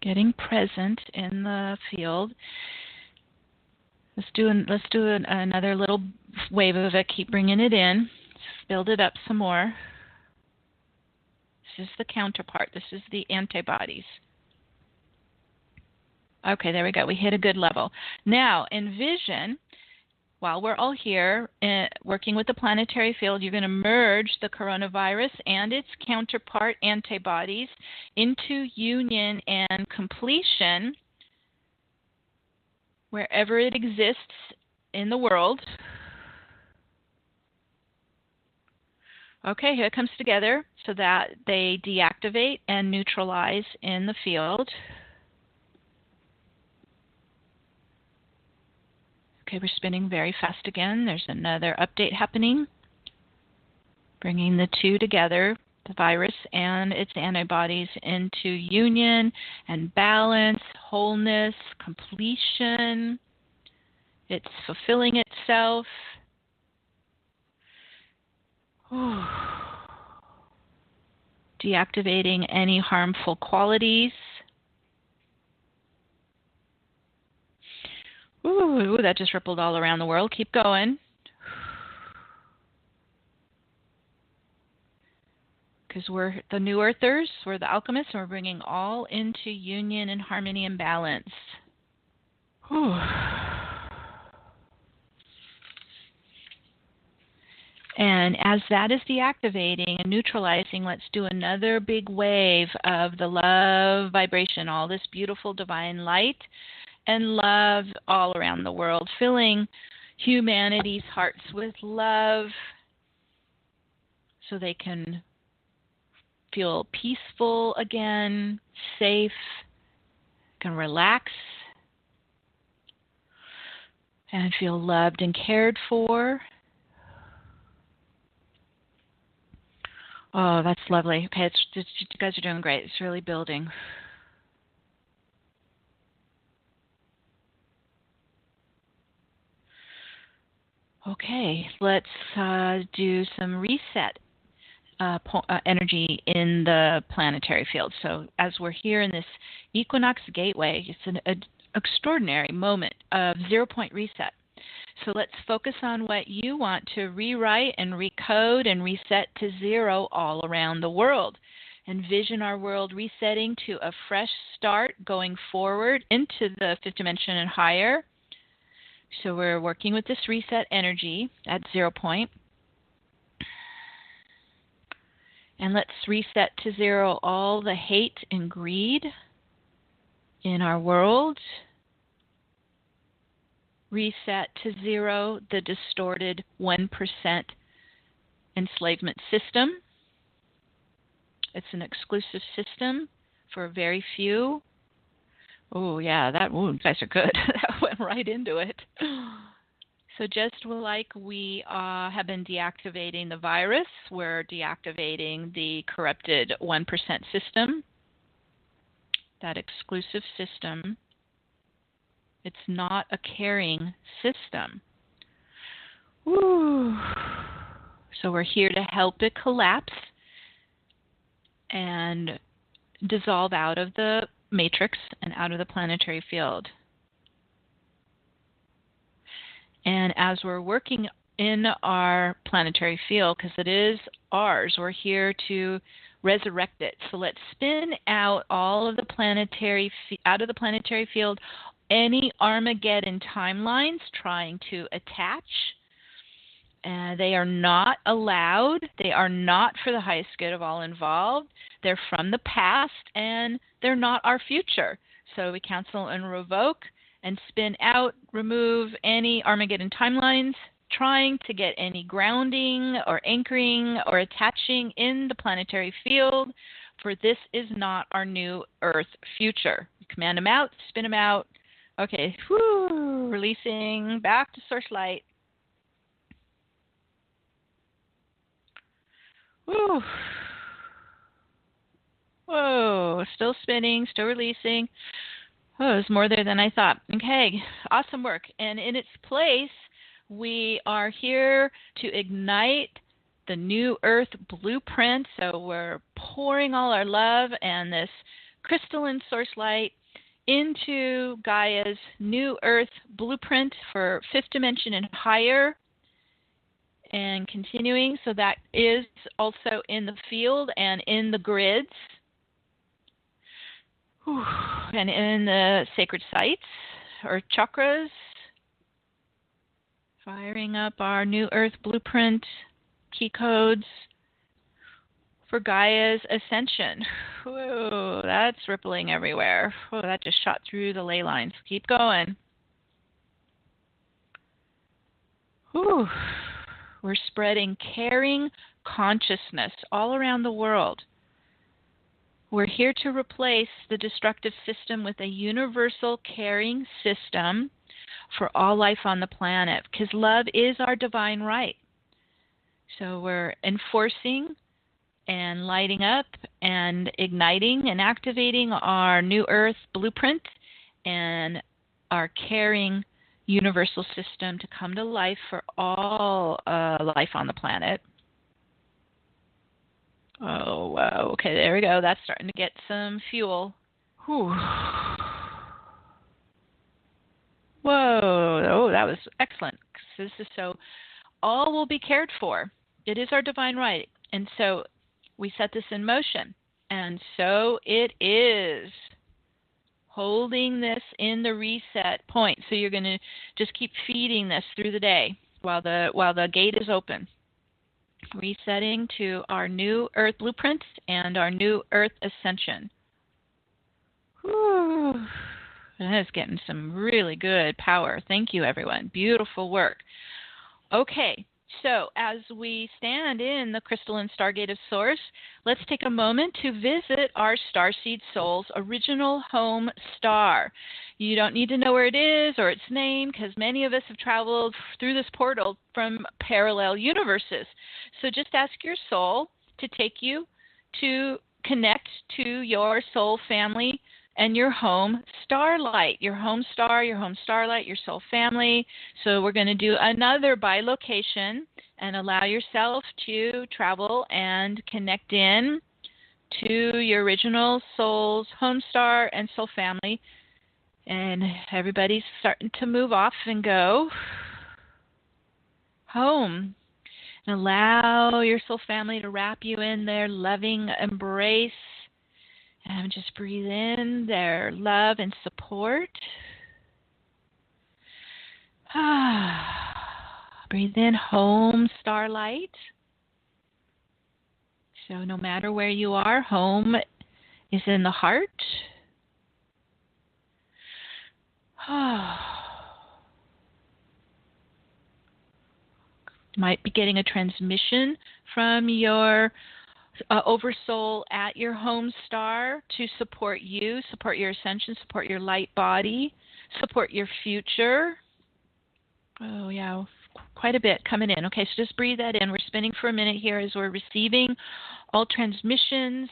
Getting present in the field. Let's do another little wave of it. Keep bringing it in. Build it up some more. This is the counterpart. This is the antibodies. Okay, there we go. We hit a good level. Now, envision, while we're all here working with the planetary field, you're going to merge the coronavirus and its counterpart antibodies into union and completion wherever it exists in the world. Okay, here it comes together so that they deactivate and neutralize in the field. Okay, we're spinning very fast again. There's another update happening, bringing the two together, the virus and its antibodies, into union and balance, wholeness, completion. It's fulfilling itself. Deactivating any harmful qualities. Ooh, that just rippled all around the world. Keep going. Because we're the new earthers, we're the alchemists, and we're bringing all into union and harmony and balance. Whew. And as that is deactivating and neutralizing, let's do another big wave of the love vibration, all this beautiful divine light and love all around the world, filling humanity's hearts with love so they can feel peaceful again, safe, can relax, and feel loved and cared for. Oh, that's lovely. Okay, you guys are doing great. It's really building. Okay, let's do some reset energy in the planetary field. So as we're here in this Equinox Gateway, it's an extraordinary moment of 0-point reset. So let's focus on what you want to rewrite and recode and reset to 0 all around the world. Envision our world resetting to a fresh start, going forward into the 5th dimension and higher. So we're working with this reset energy at 0 point. And let's reset to 0 all the hate and greed in our world. Reset to 0 the distorted 1% enslavement system. It's an exclusive system for very few. Oh, yeah, you guys are good. That went right into it. So just like we have been deactivating the virus, we're deactivating the corrupted 1% system, that exclusive system. It's not a caring system. Woo. So we're here to help it collapse and dissolve out of the matrix and out of the planetary field. And as we're working in our planetary field, because it is ours, we're here to resurrect it. So let's spin out all of the out of the planetary field, any Armageddon timelines trying to attach. They are not allowed. They are not for the highest good of all involved. They're from the past, and they're not our future. So we cancel and revoke and spin out, remove any Armageddon timelines trying to get any grounding or anchoring or attaching in the planetary field, for this is not our new Earth future. We command them out, spin them out. Okay, releasing back to source light. Woo. Whoa, still spinning, still releasing. Oh, it's more there than I thought. Okay, awesome work. And in its place, we are here to ignite the new Earth blueprint. So we're pouring all our love and this crystalline source light into Gaia's new Earth blueprint for fifth dimension and higher. And continuing, so that is also in the field and in the grids. And in the sacred sites or chakras. Firing up our new Earth blueprint key codes for Gaia's ascension. Whoa, that's rippling everywhere. Whoa, that just shot through the ley lines. Keep going. Whew. We're spreading caring consciousness all around the world. We're here to replace the destructive system with a universal caring system for all life on the planet, because love is our divine right. So we're enforcing and lighting up and igniting and activating our new Earth blueprint and our caring universal system to come to life for all life on the planet. Oh, wow. Okay, there we go. That's starting to get some fuel. Whew. Whoa. Oh, that was excellent. This is so, all will be cared for. It is our divine right. And so we set this in motion. And so it is. Holding this in the reset point. So you're going to just keep feeding this through the day while the gate is open. Resetting to our new Earth blueprint and our new Earth ascension. Whew. That is getting some really good power. Thank you, everyone. Beautiful work. Okay, so as we stand in the crystalline stargate of Source, let's take a moment to visit our starseed soul's original home star. You don't need to know where it is or its name, because many of us have traveled through this portal from parallel universes. So just ask your soul to take you to connect to your soul family and your home starlight, your home star, your home starlight, your soul family. So we're going to do another bilocation and allow yourself to travel and connect in to your original soul's home star and soul family. And everybody's starting to move off and go home. And allow your soul family to wrap you in their loving embrace. And just breathe in their love and support. Breathe in home starlight. So no matter where you are, home is in the heart. Might be getting a transmission from your oversoul at your home star to support you, support your ascension, support your light body, support your future. Oh, yeah, quite a bit coming in. Okay, so just breathe that in. We're spinning for a minute here as we're receiving all transmissions,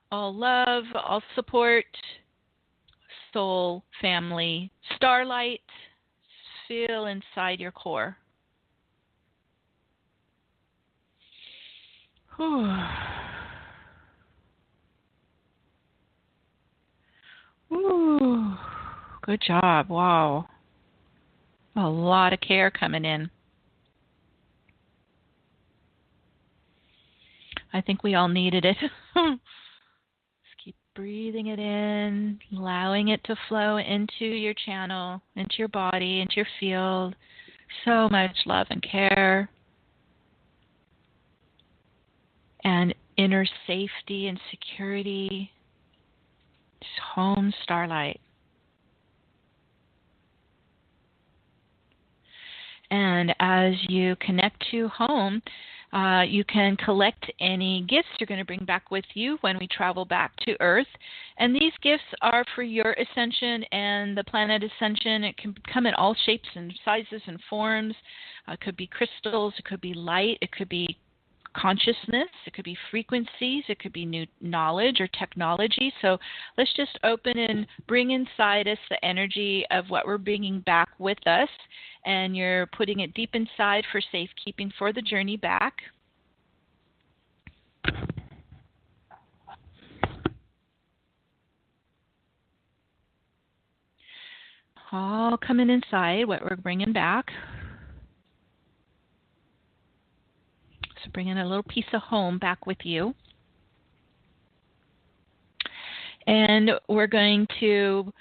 all love, all support, soul, family, starlight. Feel inside your core. Whew. Ooh, good job. Wow. A lot of care coming in. I think we all needed it. Just keep breathing it in, allowing it to flow into your channel, into your body, into your field. So much love and care. And inner safety and security. Just home starlight. And as you connect to home, you can collect any gifts you're going to bring back with you when we travel back to Earth. And these gifts are for your ascension and the planet ascension. It can come in all shapes and sizes and forms. It could be crystals. It could be light. It could be consciousness. It could be frequencies. It could be new knowledge or technology. So let's just open and bring inside us the energy of what we're bringing back with us. And you're putting it deep inside for safekeeping for the journey back. All coming inside, what we're bringing back. So bringing a little piece of home back with you. And we're going to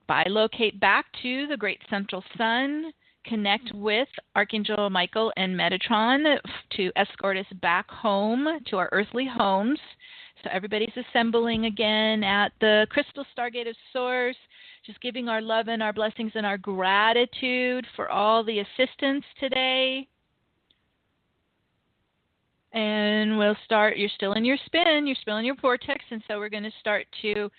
bilocate back to the great central sun, connect with Archangel Michael and Metatron to escort us back home to our earthly homes. So everybody's assembling again at the crystal stargate of Source, just giving our love and our blessings and our gratitude for all the assistance today. And we'll start, you're still in your spin, you're still in your vortex, and so we're going to start to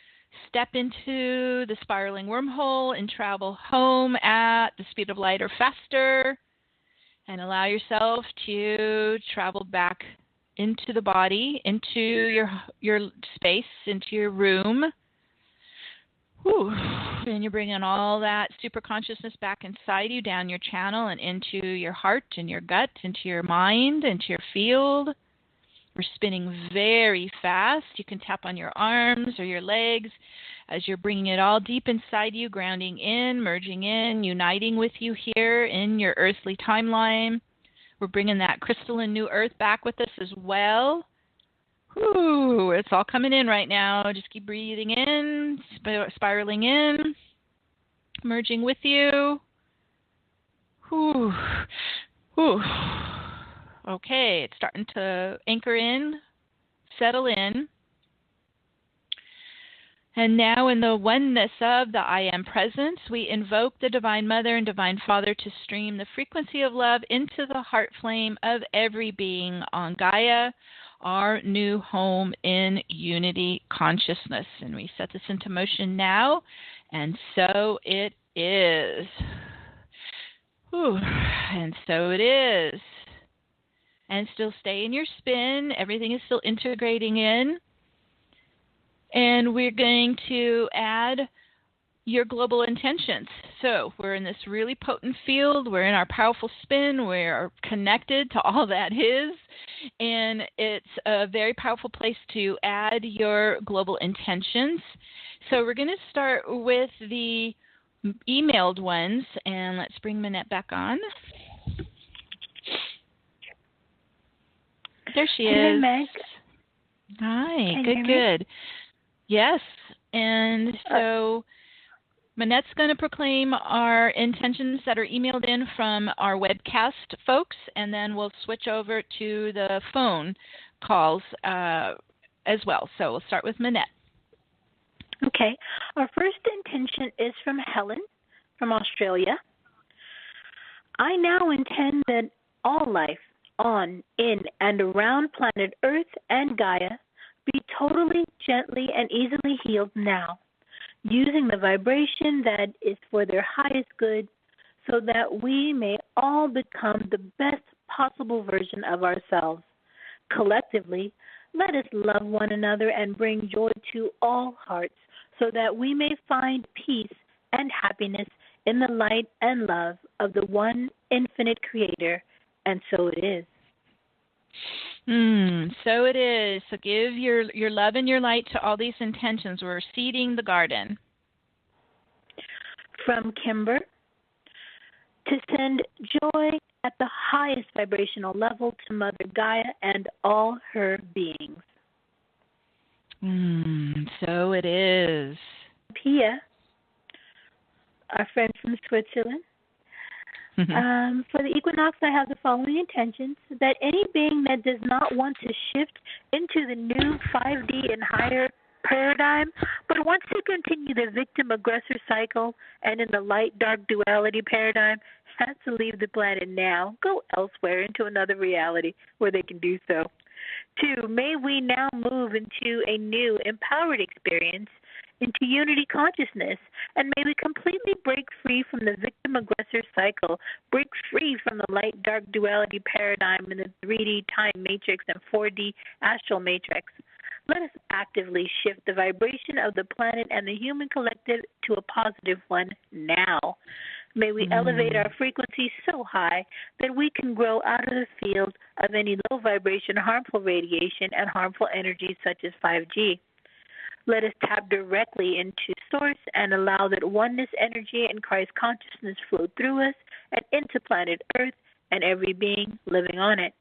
step into the spiraling wormhole and travel home at the speed of light or faster, and allow yourself to travel back into the body, into your space, into your room. Whew. And you're bringing all that super consciousness back inside you, down your channel and into your heart and your gut, into your mind, into your field. We're spinning very fast. You can tap on your arms or your legs as you're bringing it all deep inside you, grounding in, merging in, uniting with you here in your earthly timeline. We're bringing that crystalline new earth back with us as well. Whew, it's all coming in right now. Just keep breathing in, spiraling in, merging with you. Whew. Whew. Okay, it's starting to anchor in, settle in. And now in the oneness of the I Am Presence, we invoke the Divine Mother and Divine Father to stream the frequency of love into the heart flame of every being on Gaia, our new home in unity consciousness. And we set this into motion now, and so it is. Whew. And so it is. And still stay in your spin. Everything is still integrating in. And we're going to add your global intentions. So we're in this really potent field. We're in our powerful spin. We're connected to all that is. And it's a very powerful place to add your global intentions. So we're going to start with the emailed ones. And let's bring Minette back on. There she is. Hey, Meg. Hi. Good. Yes. And so Minette's going to proclaim our intentions that are emailed in from our webcast folks, and then we'll switch over to the phone calls as well. So we'll start with Minette. Okay. Our first intention is from Helen from Australia. I now intend that all life on, in, and around planet Earth and Gaia be totally, gently, and easily healed now, using the vibration that is for their highest good, so that we may all become the best possible version of ourselves. Collectively, let us love one another and bring joy to all hearts, so that we may find peace and happiness in the light and love of the one infinite Creator. And so it is. So it is. So give your love and your light to all these intentions. We're seeding the garden. From Kimber, to send joy at the highest vibrational level to Mother Gaia and all her beings. So it is. Pia, our friend from Switzerland. For the equinox, I have the following intentions: that any being that does not want to shift into the new 5D and higher paradigm, but wants to continue the victim-aggressor cycle and in the light-dark duality paradigm, has to leave the planet now, go elsewhere into another reality where they can do so. 2, may we now move into a new empowered experience, into unity consciousness, and may we completely break free from the victim-aggressor cycle, break free from the light-dark duality paradigm in the 3D time matrix and 4D astral matrix. Let us actively shift the vibration of the planet and the human collective to a positive one now. May we elevate our frequency so high that we can grow out of the field of any low vibration, harmful radiation, and harmful energies such as 5G. Let us tap directly into Source and allow that oneness energy and Christ consciousness flow through us and into planet Earth and every being living on it.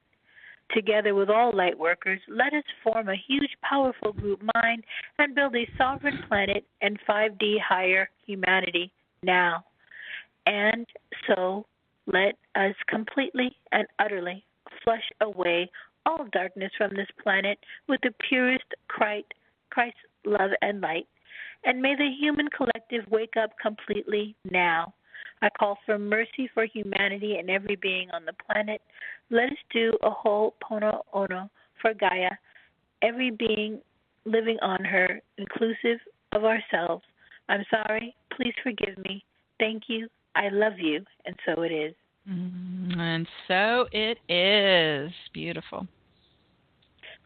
Together with all light workers, let us form a huge, powerful group mind and build a sovereign planet and 5D higher humanity now. And so let us completely and utterly flush away all darkness from this planet with the purest Christ love and light. And may the human collective wake up completely now. I call for mercy for humanity and every being on the planet. Let us do a whole pono ono for Gaia, every being living on her, inclusive of ourselves. I'm sorry. Please forgive me. Thank you. I love you. And so it is. And so it is. Beautiful.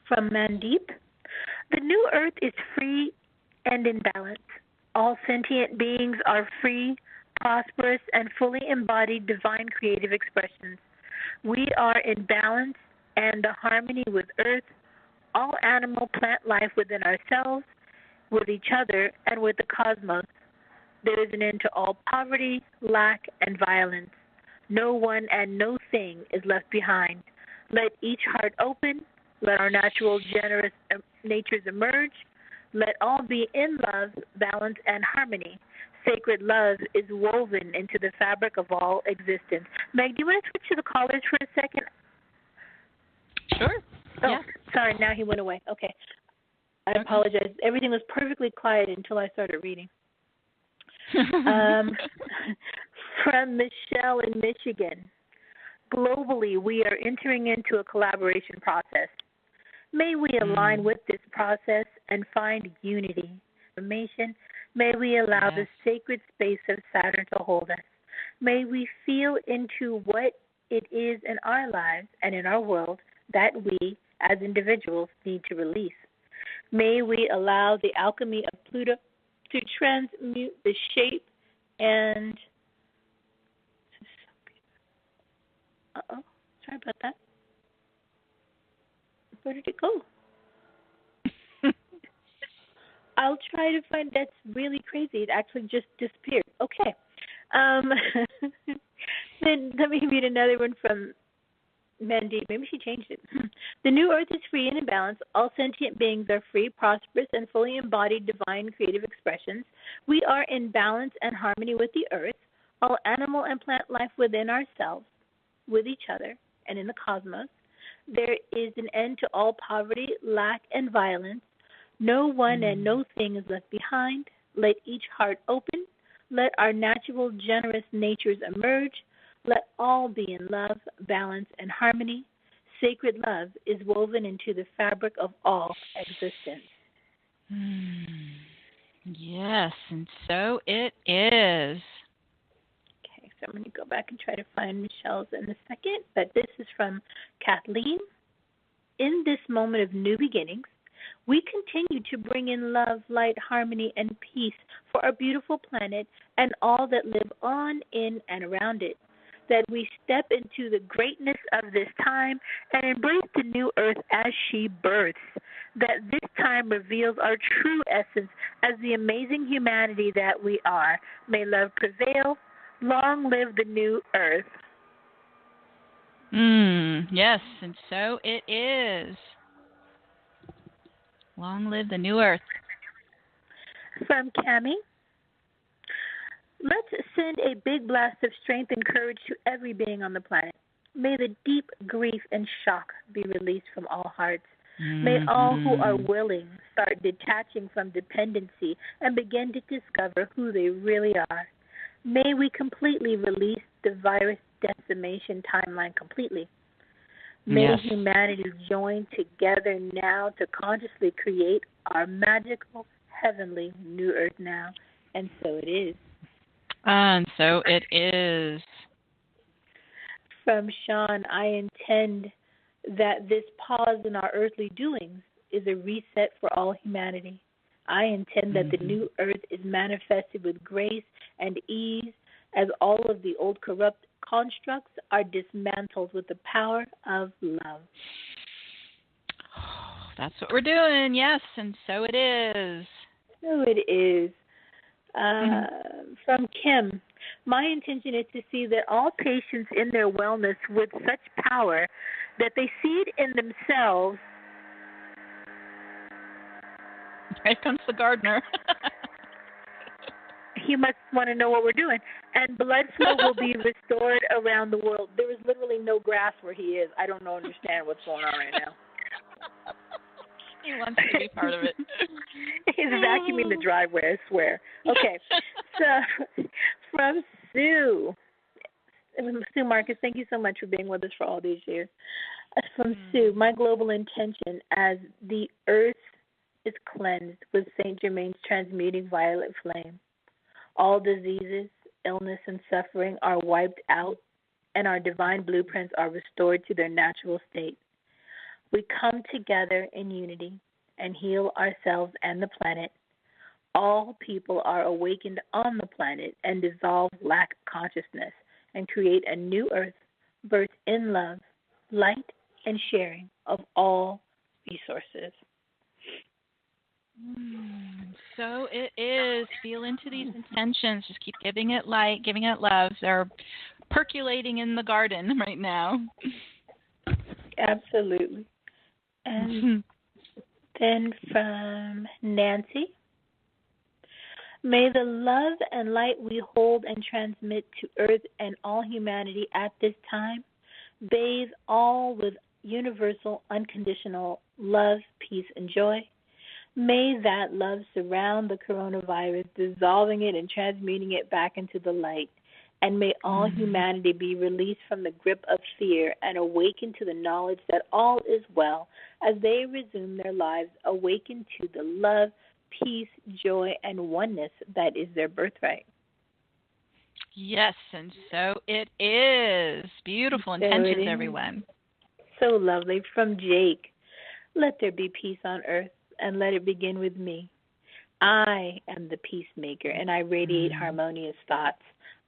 From Mandeep, the new earth is free and in balance. All sentient beings are free, prosperous, and fully embodied divine creative expressions. We are in balance and the harmony with earth, all animal plant life within ourselves, with each other, and with the cosmos. There is an end to all poverty, lack, and violence. No one and no thing is left behind. Let each heart open. Let our natural, generous natures emerge. Let all be in love, balance, and harmony. Sacred love is woven into the fabric of all existence. Meg, do you want to switch to the callers for a second? Sure. Oh, yeah. Sorry, now he went away. Okay. I apologize. Everything was perfectly quiet until I started reading. From Michelle in Michigan. Globally, we are entering into a collaboration process. May we align with this process and find unity. May we allow the sacred space of Saturn to hold us. May we feel into what it is in our lives and in our world that we, as individuals, need to release. May we allow the alchemy of Pluto to transmute the shape and... Sorry about that. Where did it go? I'll try to find. That's really crazy. It actually just disappeared. Okay. Then let me read another one from Mandy. Maybe she changed it. The new earth is free and in balance. All sentient beings are free, prosperous, and fully embodied divine creative expressions. We are in balance and harmony with the earth, all animal and plant life within ourselves, with each other, and in the cosmos. There is an end to all poverty, lack, and violence. No one and no thing is left behind. Let each heart open. Let our natural, generous natures emerge. Let all be in love, balance, and harmony. Sacred love is woven into the fabric of all existence. Yes, and so it is. Okay, so I'm going to go back and try to find Michelle's in a second. But this is from Kathleen. In this moment of new beginnings, we continue to bring in love, light, harmony, and peace for our beautiful planet and all that live on, in, and around it. that we step into the greatness of this time and embrace the new earth as she births, that this time reveals our true essence as the amazing humanity that we are. May love prevail. Long live the new earth. Yes, and so it is. Long live the new earth. From Cami, let's send a big blast of strength and courage to every being on the planet. May the deep grief and shock be released from all hearts. May all who are willing start detaching from dependency and begin to discover who they really are. May we completely release the virus decimation timeline completely. May humanity join together now to consciously create our magical, heavenly new earth now. And so it is. And so it is. From Sean, I intend that this pause in our earthly doings is a reset for all humanity. I intend that the new earth is manifested with grace and ease as all of the old corrupt constructs are dismantled with the power of love. That's what we're doing, yes, and so it is. So it is. From Kim, my intention is to see that all patients in their wellness with such power that they see it in themselves. Here comes the gardener. He must want to know what we're doing. And blood flow will be restored around the world. There is literally no grass where he is. I don't understand what's going on right now. He wants to be part of it. He's vacuuming the driveway, I swear. Okay. So, from Sue. Sue Marcus, thank you so much for being with us for all these years. From Sue, my global intention as the earth is cleansed with Saint Germain's transmuting violet flame. All diseases, illness, and suffering are wiped out, and our divine blueprints are restored to their natural state. We come together in unity and heal ourselves and the planet. All people are awakened on the planet and dissolve lack consciousness and create a new earth birthed in love, light, and sharing of all resources. So it is. Feel into these intentions. Just keep giving it light, giving it love. They're percolating in the garden right now. Absolutely. And then from Nancy, may the love and light we hold and transmit to earth and all humanity at this time bathe all with universal, unconditional love, peace, and joy. May that love surround the coronavirus, dissolving it and transmuting it back into the light. And may all humanity be released from the grip of fear and awaken to the knowledge that all is well as they resume their lives, awaken to the love, peace, joy, and oneness that is their birthright. Yes, and so it is. Beautiful intentions, everyone. So lovely. From Jake, let there be peace on earth, and let it begin with me. I am the peacemaker, and I radiate harmonious thoughts.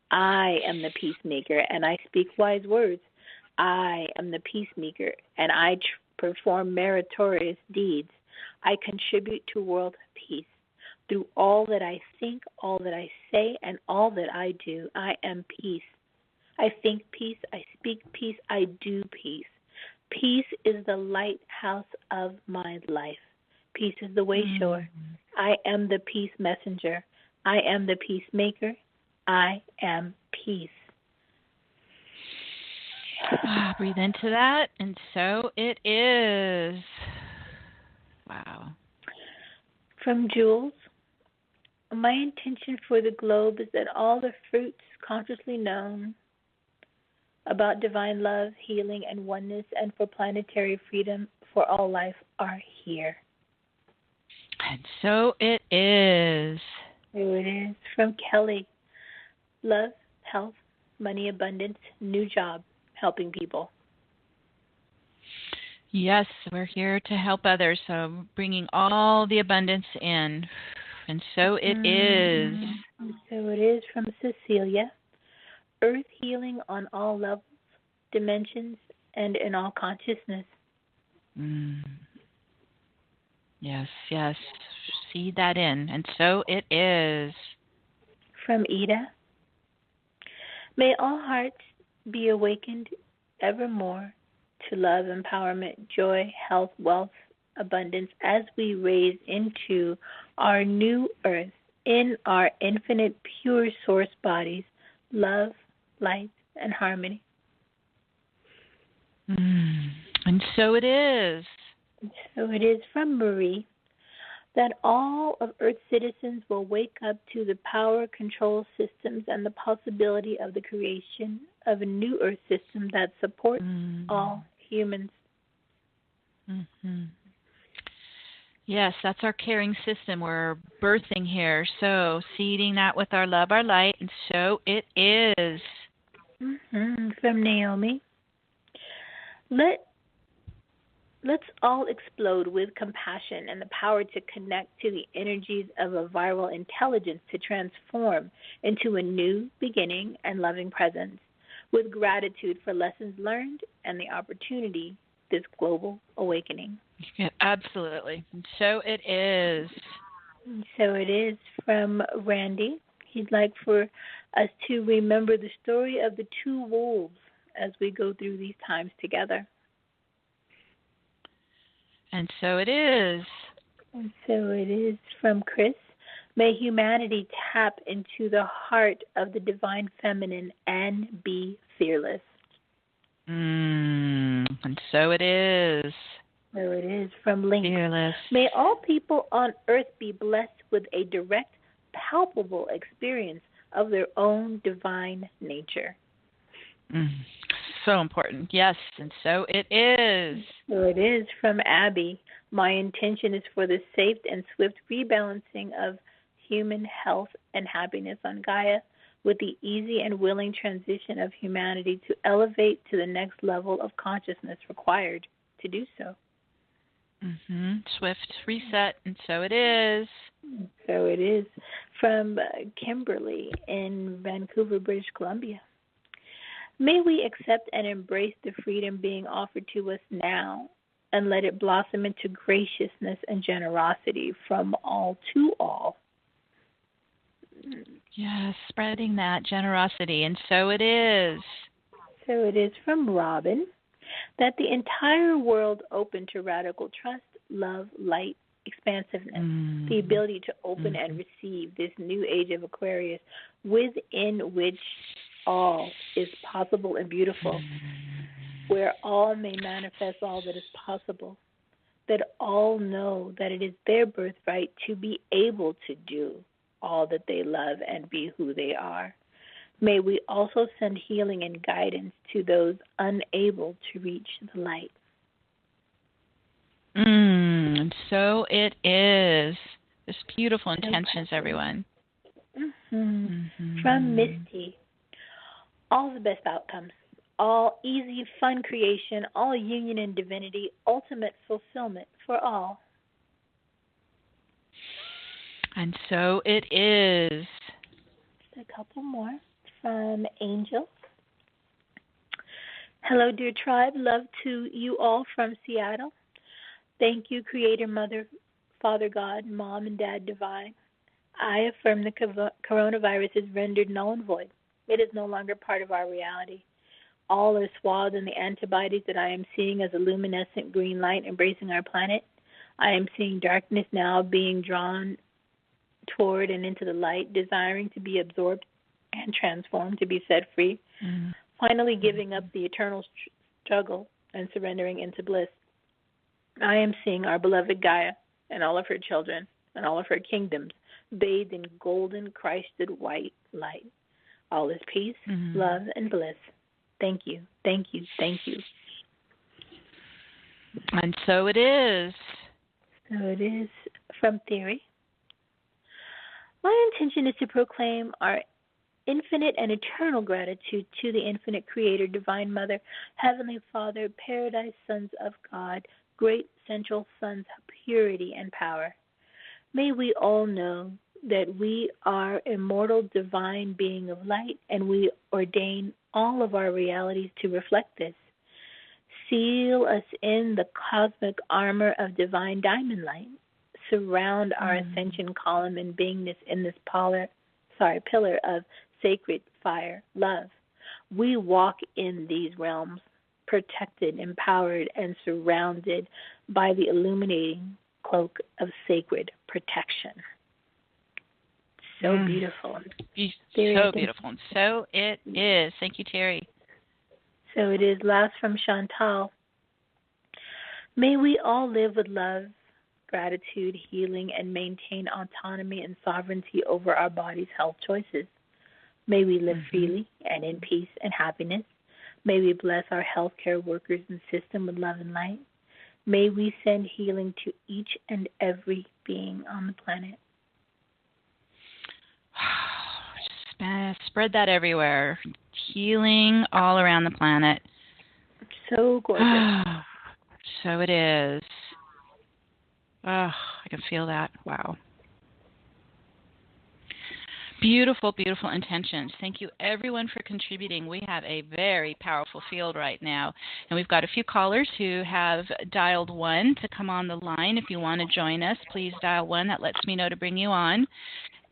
I am the peacemaker, and I speak wise words. I am the peacemaker, and I perform meritorious deeds. I contribute to world peace. Through all that I think, all that I say, and all that I do, I am peace. I think peace, I speak peace, I do peace. Peace is the lighthouse of my life. Peace is the way shore. I am the peace messenger. I am the peacemaker. I am peace. Breathe into that, and so it is. Wow. From Jules, my intention for the globe is that all the fruits consciously known about divine love, healing, and oneness, and for planetary freedom for all life are here. And so it is. So it is. From Kelly, love, health, money, abundance, new job, helping people. Yes, we're here to help others, so bringing all the abundance in. And so it is. So it is. From Cecilia, earth healing on all levels, dimensions, and in all consciousness. Yes, yes. See that in. And so it is. From Ida. May all hearts be awakened evermore to love, empowerment, joy, health, wealth, abundance as we raise into our new earth in our infinite pure source bodies, love, light, and harmony. And so it is. So it is from Marie that all of Earth's citizens will wake up to the power control systems and the possibility of the creation of a new Earth system that supports all humans. Yes, that's our caring system. We're birthing here. So seeding that with our love, our light, and so it is. From Naomi. Let's all explode with compassion and the power to connect to the energies of a viral intelligence to transform into a new beginning and loving presence, with gratitude for lessons learned and the opportunity this global awakening. Yeah, absolutely. And so it is. So it is from Randy. He'd like for us to remember the story of the two wolves as we go through these times together. And so it is. And so it is from Chris. May humanity tap into the heart of the divine feminine and be fearless. And so it is. So it is from Link. Fearless. May all people on earth be blessed with a direct, palpable experience of their own divine nature. So important. Yes, and so it is. So it is from Abby. My intention is for the safe and swift rebalancing of human health and happiness on Gaia, with the easy and willing transition of humanity to elevate to the next level of consciousness required to do so. Swift reset, and so it is. So it is from Kimberly in Vancouver, British Columbia. May we accept and embrace the freedom being offered to us now and let it blossom into graciousness and generosity from all to all. Yes, spreading that generosity, and so it is. So it is from Robin that the entire world open to radical trust, love, light, expansiveness, the ability to open and receive this new age of Aquarius within which all is possible and beautiful, where all may manifest all that is possible, that all know that it is their birthright to be able to do all that they love and be who they are. May we also send healing and guidance to those unable to reach the light. And so it is. Just beautiful intentions, everyone. From Misty. All the best outcomes, all easy, fun creation, all union and divinity, ultimate fulfillment for all. And so it is. Just a couple more from Angel. Hello, dear tribe. Love to you all from Seattle. Thank you, Creator, Mother, Father God, Mom, and Dad Divine. I affirm the coronavirus is rendered null and void. It is no longer part of our reality. All are swathed in the antibodies that I am seeing as a luminescent green light embracing our planet. I am seeing darkness now being drawn toward and into the light, desiring to be absorbed and transformed, to be set free, finally giving up the eternal struggle and surrendering into bliss. I am seeing our beloved Gaia and all of her children and all of her kingdoms bathed in golden, Christed white light. All is peace, love, and bliss. Thank you, thank you, thank you. And so it is. So it is from Theory. My intention is to proclaim our infinite and eternal gratitude to the infinite Creator, Divine Mother, Heavenly Father, Paradise Sons of God, great central sons of purity and power. May we all know that we are immortal divine being of light, and we ordain all of our realities to reflect this. Seal us in the cosmic armor of divine diamond light. Surround our ascension column and beingness in this pillar of sacred fire, love. We walk in these realms, protected, empowered, and surrounded by the illuminating cloak of sacred protection. So beautiful. So beautiful. And so it is. Thank you, Terry. So it is. Last from Chantal. May we all live with love, gratitude, healing, and maintain autonomy and sovereignty over our body's health choices. May we live freely and in peace and happiness. May we bless our healthcare workers and system with love and light. May we send healing to each and every being on the planet. Spread that everywhere. Healing all around the planet. So gorgeous. So it is. I can feel that. Wow. Beautiful, beautiful intentions. Thank you, everyone, for contributing. We have a very powerful field right now, and we've got a few callers who have dialed 1 to come on the line. If you want to join us, please dial 1. That lets me know to bring you on.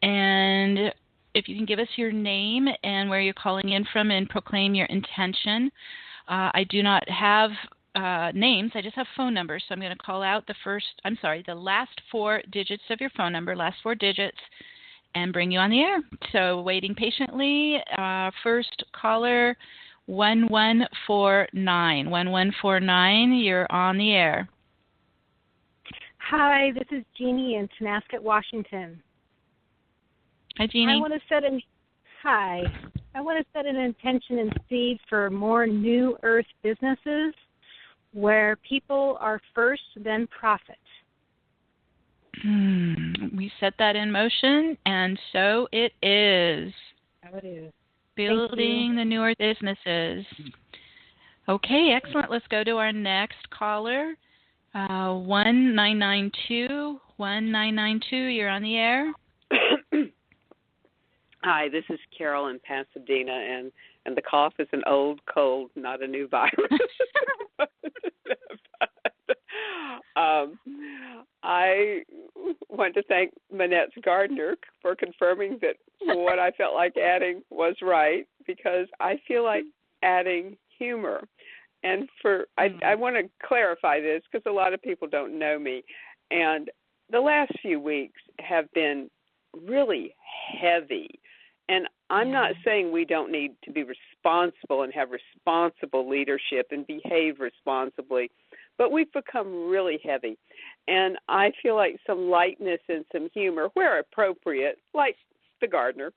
And if you can give us your name and where you're calling in from and proclaim your intention. I do not have names. I just have phone numbers, so I'm going to call out the last 4 digits of your phone number, last 4 digits, and bring you on the air. So waiting patiently. First caller, 1149. 1149, you're on the air. Hi, this is Jeannie in Tonasket, Washington. Hi, Jeannie. I want to set an intention and seed for more new earth businesses where people are first, then profit. We set that in motion, and so it is. So it is. Building the newer businesses. Okay, excellent. Let's go to our next caller. 1992. 1992, you're on the air. Hi, this is Carol in Pasadena, and the cough is an old cold, not a new virus. I want to thank Manette's Gardner for confirming that what I felt like adding was right, because I feel like adding humor. And I want to clarify this because a lot of people don't know me. And the last few weeks have been really heavy. And I'm not saying we don't need to be responsible and have responsible leadership and behave responsibly, but we've become really heavy. And I feel like some lightness and some humor, where appropriate, like the gardener,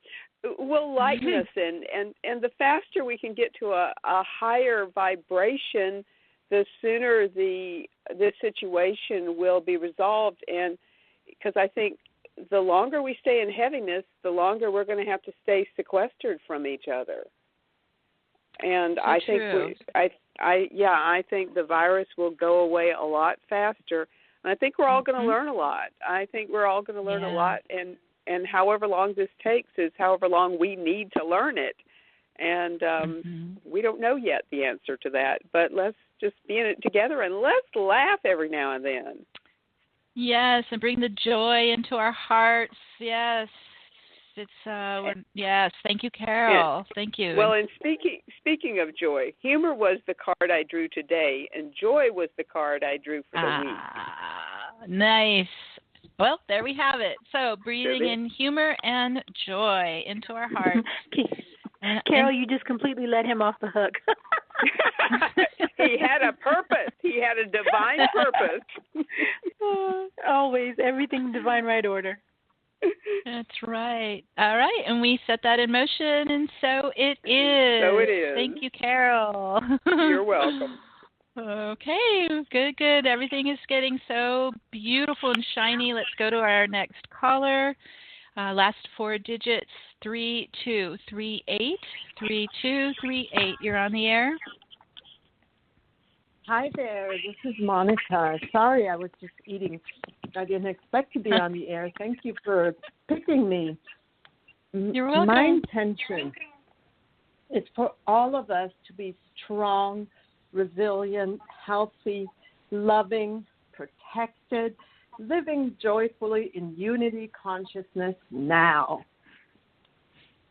will lighten us in. And the faster we can get to a higher vibration, the sooner this situation will be resolved. And because I think the longer we stay in heaviness, the longer we're going to have to stay sequestered from each other. And I think the virus will go away a lot faster. And I think we're all going to learn a lot. I think we're all going to learn a lot. And however long this takes is however long we need to learn it. And we don't know yet the answer to that. But let's just be in it together and let's laugh every now and then. Yes, and bring the joy into our hearts. Yes. Yes. Thank you, Carol. Thank you. Well, and speaking of joy, humor was the card I drew today, and joy was the card I drew for the week. Nice. Well, there we have it. So breathing in humor and joy into our hearts. Carol, you just completely let him off the hook. He had a purpose. He had a divine purpose. Always. Everything in divine right order. That's right. All right. And we set that in motion, and so it is. So it is. Thank you, Carol. You're welcome. Okay. Good. Everything is getting so beautiful and shiny. Let's go to our next caller. Last 4 digits, 3238. 3238. You're on the air. Hi there, this is Monica. Sorry, I was just eating I didn't expect to be on the air. Thank you for picking me. You're welcome. My intention is for all of us to be strong, resilient, healthy, loving, protected, living joyfully in unity consciousness now.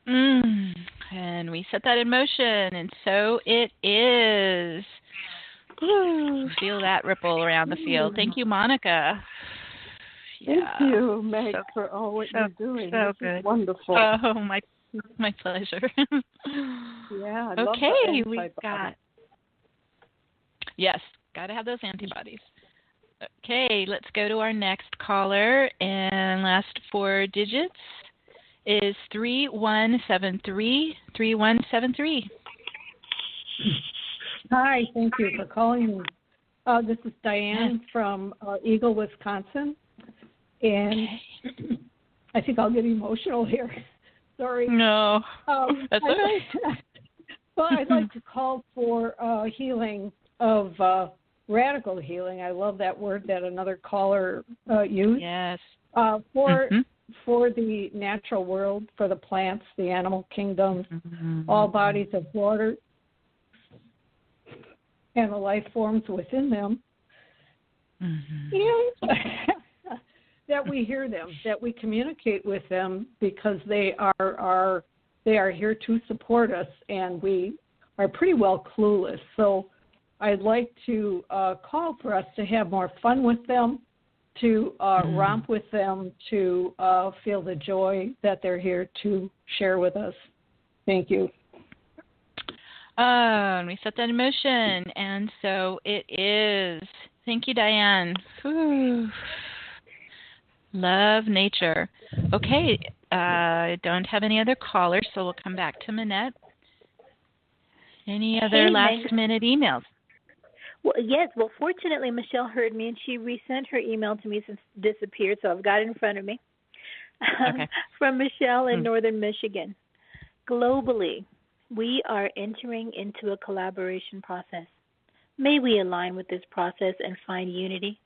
And we set that in motion, and so it is. Ooh, feel that ripple around the field. Thank you, Monica. Thank you, Meg, for all what you're doing. So this good. Is wonderful. Oh, my pleasure. Yeah. I Okay, love we got. Yes, got to have those antibodies. Okay, let's go to our next caller, and last 4 digits is 3173. 3173. Hi, thank you for calling me. This is Diane from Eagle, Wisconsin, and I think I'll get emotional here. Sorry. No, that's okay. Well, I'd like to call for healing of radical healing. I love that word that another caller used. Yes. For the natural world, for the plants, the animal kingdoms, all bodies of water, and the life forms within them. And that we hear them, that we communicate with them, because they are here to support us, and we are pretty well clueless. So I'd like to call for us to have more fun with them, to romp with them, to feel the joy that they're here to share with us. Thank you. And we set that in motion, and so it is. Thank you, Diane. Whew. Love nature. Okay, I don't have any other callers, so we'll come back to Manette. Any other last-minute emails? Well, yes. Well, fortunately, Michelle heard me, and she resent her email to me since it disappeared, so I've got it in front of me. Okay. From Michelle in northern Michigan. Globally, we are entering into a collaboration process. May we align with this process and find unity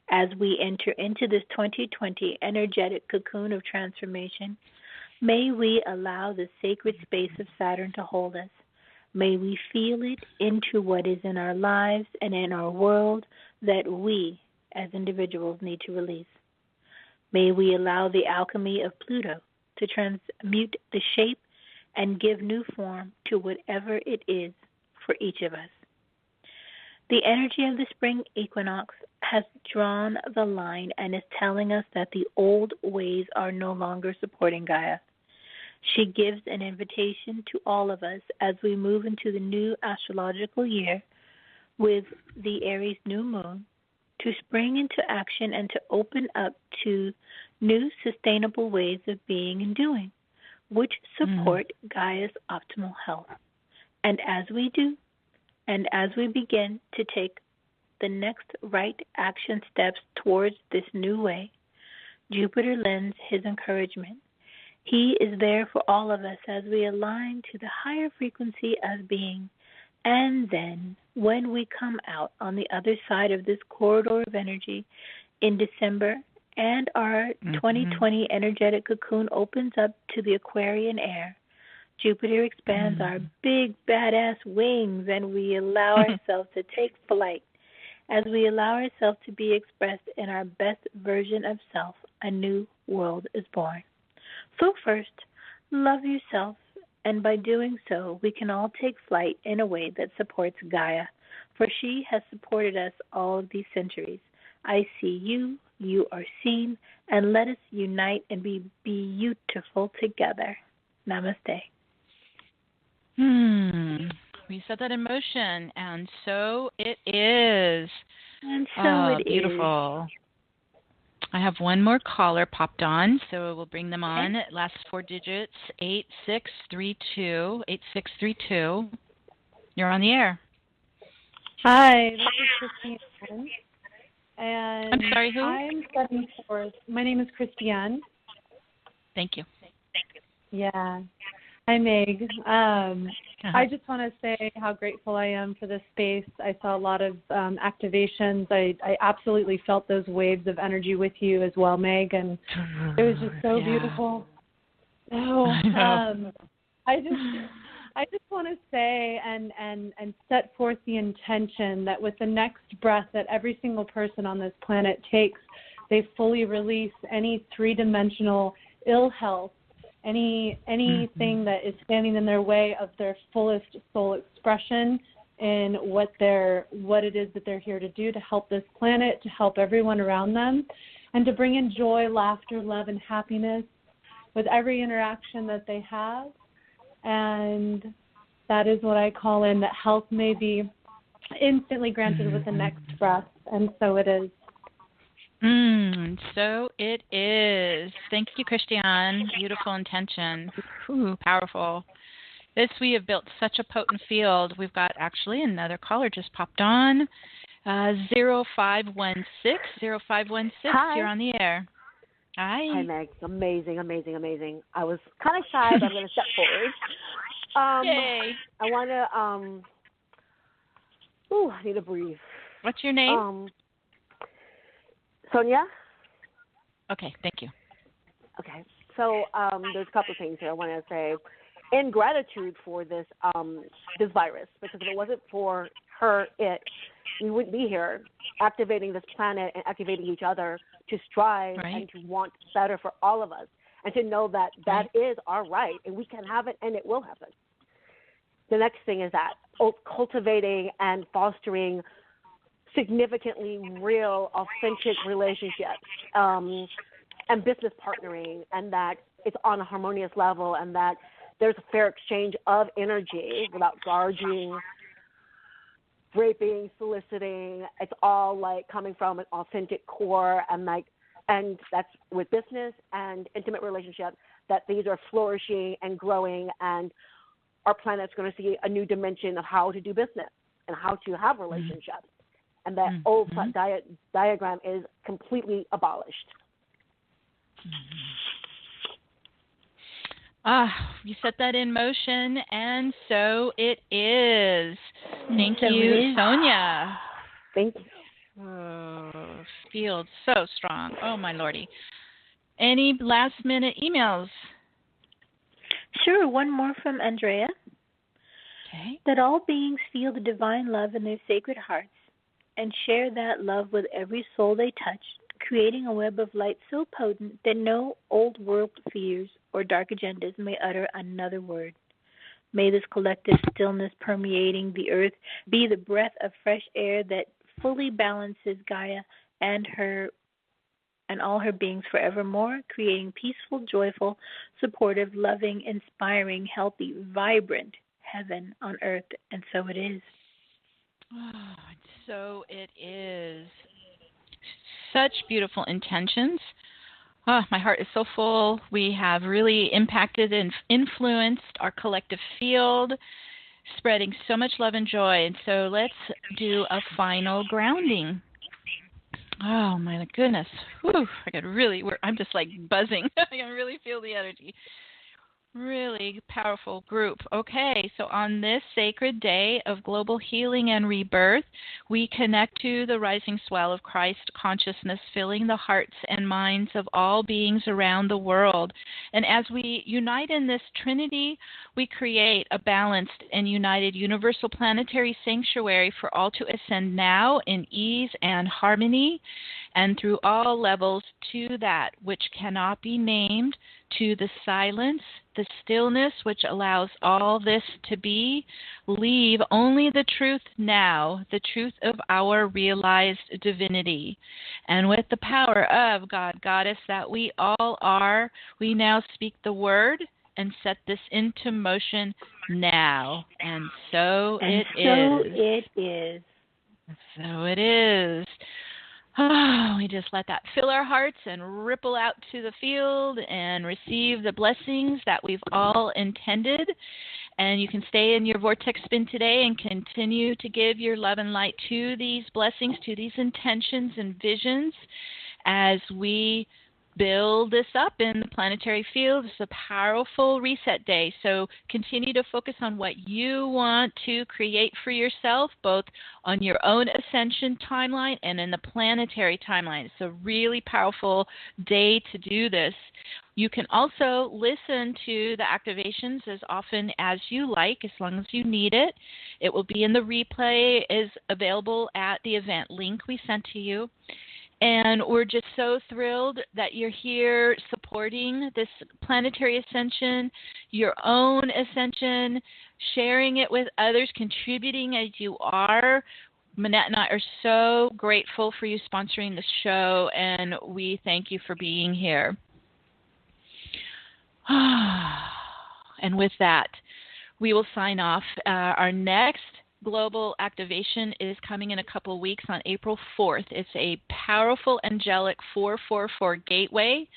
as we enter into this 2020 energetic cocoon of transformation. May we allow the sacred space of Saturn to hold us. May we feel it into what is in our lives and in our world that we, as individuals, need to release. May we allow the alchemy of Pluto to transmute the shape and give new form to whatever it is for each of us. The energy of the spring equinox has drawn the line and is telling us that the old ways are no longer supporting Gaia. She gives an invitation to all of us as we move into the new astrological year with the Aries new moon to spring into action and to open up to new sustainable ways of being and doing, which support Gaia's optimal health. And as we do, and as we begin to take the next right action steps towards this new way, Jupiter lends his encouragement. He is there for all of us as we align to the higher frequency of being. And then, when we come out on the other side of this corridor of energy in December, and our 2020 energetic cocoon opens up to the Aquarian air, Jupiter expands our big, badass wings, and we allow ourselves to take flight. As we allow ourselves to be expressed in our best version of self, a new world is born. So first, love yourself, and by doing so, we can all take flight in a way that supports Gaia, for she has supported us all of these centuries. I see you, you are seen, and let us unite and be beautiful together. Namaste. We set that in motion, and so it is. And so it beautiful. I have one more caller popped on, so we'll bring them on. Last 4 digits, 8632. 8632. You're on the air. Hi, this is Christine. And I'm sorry, who? I'm studying for. My name is Christiane. Thank you. Yeah. Hi, Meg. I just want to say how grateful I am for this space. I saw a lot of activations. I absolutely felt those waves of energy with you as well, Meg, and it was just so beautiful. So I just want to say and set forth the intention that with the next breath that every single person on this planet takes, they fully release any three-dimensional ill health, anything that is standing in their way of their fullest soul expression in what it is that they're here to do, to help this planet, to help everyone around them, and to bring in joy, laughter, love, and happiness with every interaction that they have. And that is what I call in, that health may be instantly granted with the next breath, and so it is. So it is. Thank you, Christiane. Beautiful intention. Ooh, powerful. We have built such a potent field. We've got actually another caller just popped on. 0516. 0516, Hi. You're on the air. Hi. Hi, Meg. Amazing. I was kind of shy, but I'm going to step forward. Yay. I want to, I need to breathe. What's your name? Sonia? Okay, thank you. Okay, so there's a couple of things here I want to say. In gratitude for this virus, because if it wasn't for we wouldn't be here activating this planet and activating each other to strive and to want better for all of us, and to know that that is our right and we can have it and it will happen. The next thing is that cultivating and fostering significantly real, authentic relationships and business partnering, and that it's on a harmonious level, and that there's a fair exchange of energy without gouging, raping, soliciting. It's all like coming from an authentic core, and that's with business and intimate relationships, that these are flourishing and growing, and our planet's going to see a new dimension of how to do business and how to have relationships. And that old diagram is completely abolished. You set that in motion, and so it is. Thank you, Sonia. Thank you. Feels so strong. Oh, my Lordy. Any last-minute emails? Sure, one more from Andrea. Okay. That all beings feel the divine love in their sacred hearts and share that love with every soul they touch, creating a web of light so potent that no old world fears or dark agendas may utter another word. May this collective stillness permeating the earth be the breath of fresh air that fully balances Gaia and all her beings forevermore, creating peaceful, joyful, supportive, loving, inspiring, healthy, vibrant heaven on earth. And so it is. Oh, so it is. Such beautiful intentions. Oh, my heart is so full. We have really impacted and influenced our collective field, spreading so much love and joy. And so let's do a final grounding. Oh, my goodness. Whew, I'm just like buzzing. I can really feel the energy. Really powerful group. Okay, so on this sacred day of global healing and rebirth, we connect to the rising swell of Christ consciousness filling the hearts and minds of all beings around the world. And as we unite in this Trinity, we create a balanced and united universal planetary sanctuary for all to ascend now in ease and harmony, and through all levels to that which cannot be named, to the silence, the stillness which allows all this to be. Leave only the truth now, the truth of our realized divinity. And with the power of God, Goddess that we all are, we now speak the word and set this into motion now. And so it is. So it is. Oh, we just let that fill our hearts and ripple out to the field and receive the blessings that we've all intended. And you can stay in your vortex spin today and continue to give your love and light to these blessings, to these intentions and visions as we build this up in the planetary field. It's a powerful reset day. So continue to focus on what you want to create for yourself, both on your own ascension timeline and in the planetary timeline. It's a really powerful day to do this. You can also listen to the activations as often as you like, as long as you need it. It will be in the replay, is available at the event link we sent to you. And we're just so thrilled that you're here supporting this planetary ascension, your own ascension, sharing it with others, contributing as you are. Manette and I are so grateful for you sponsoring the show, and we thank you for being here. And with that, we will sign off. Our next global activation is coming in a couple of weeks on April 4th. It's a powerful angelic 444 gateway,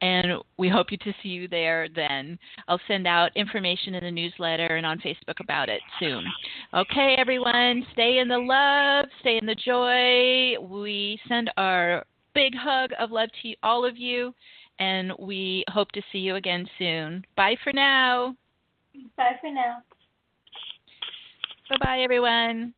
and we hope to see you there then. I'll send out information in the newsletter and on Facebook about it soon. Okay, everyone, stay in the love, stay in the joy. We send our big hug of love to all of you, and we hope to see you again soon. Bye for now. Bye for now. Bye-bye, everyone.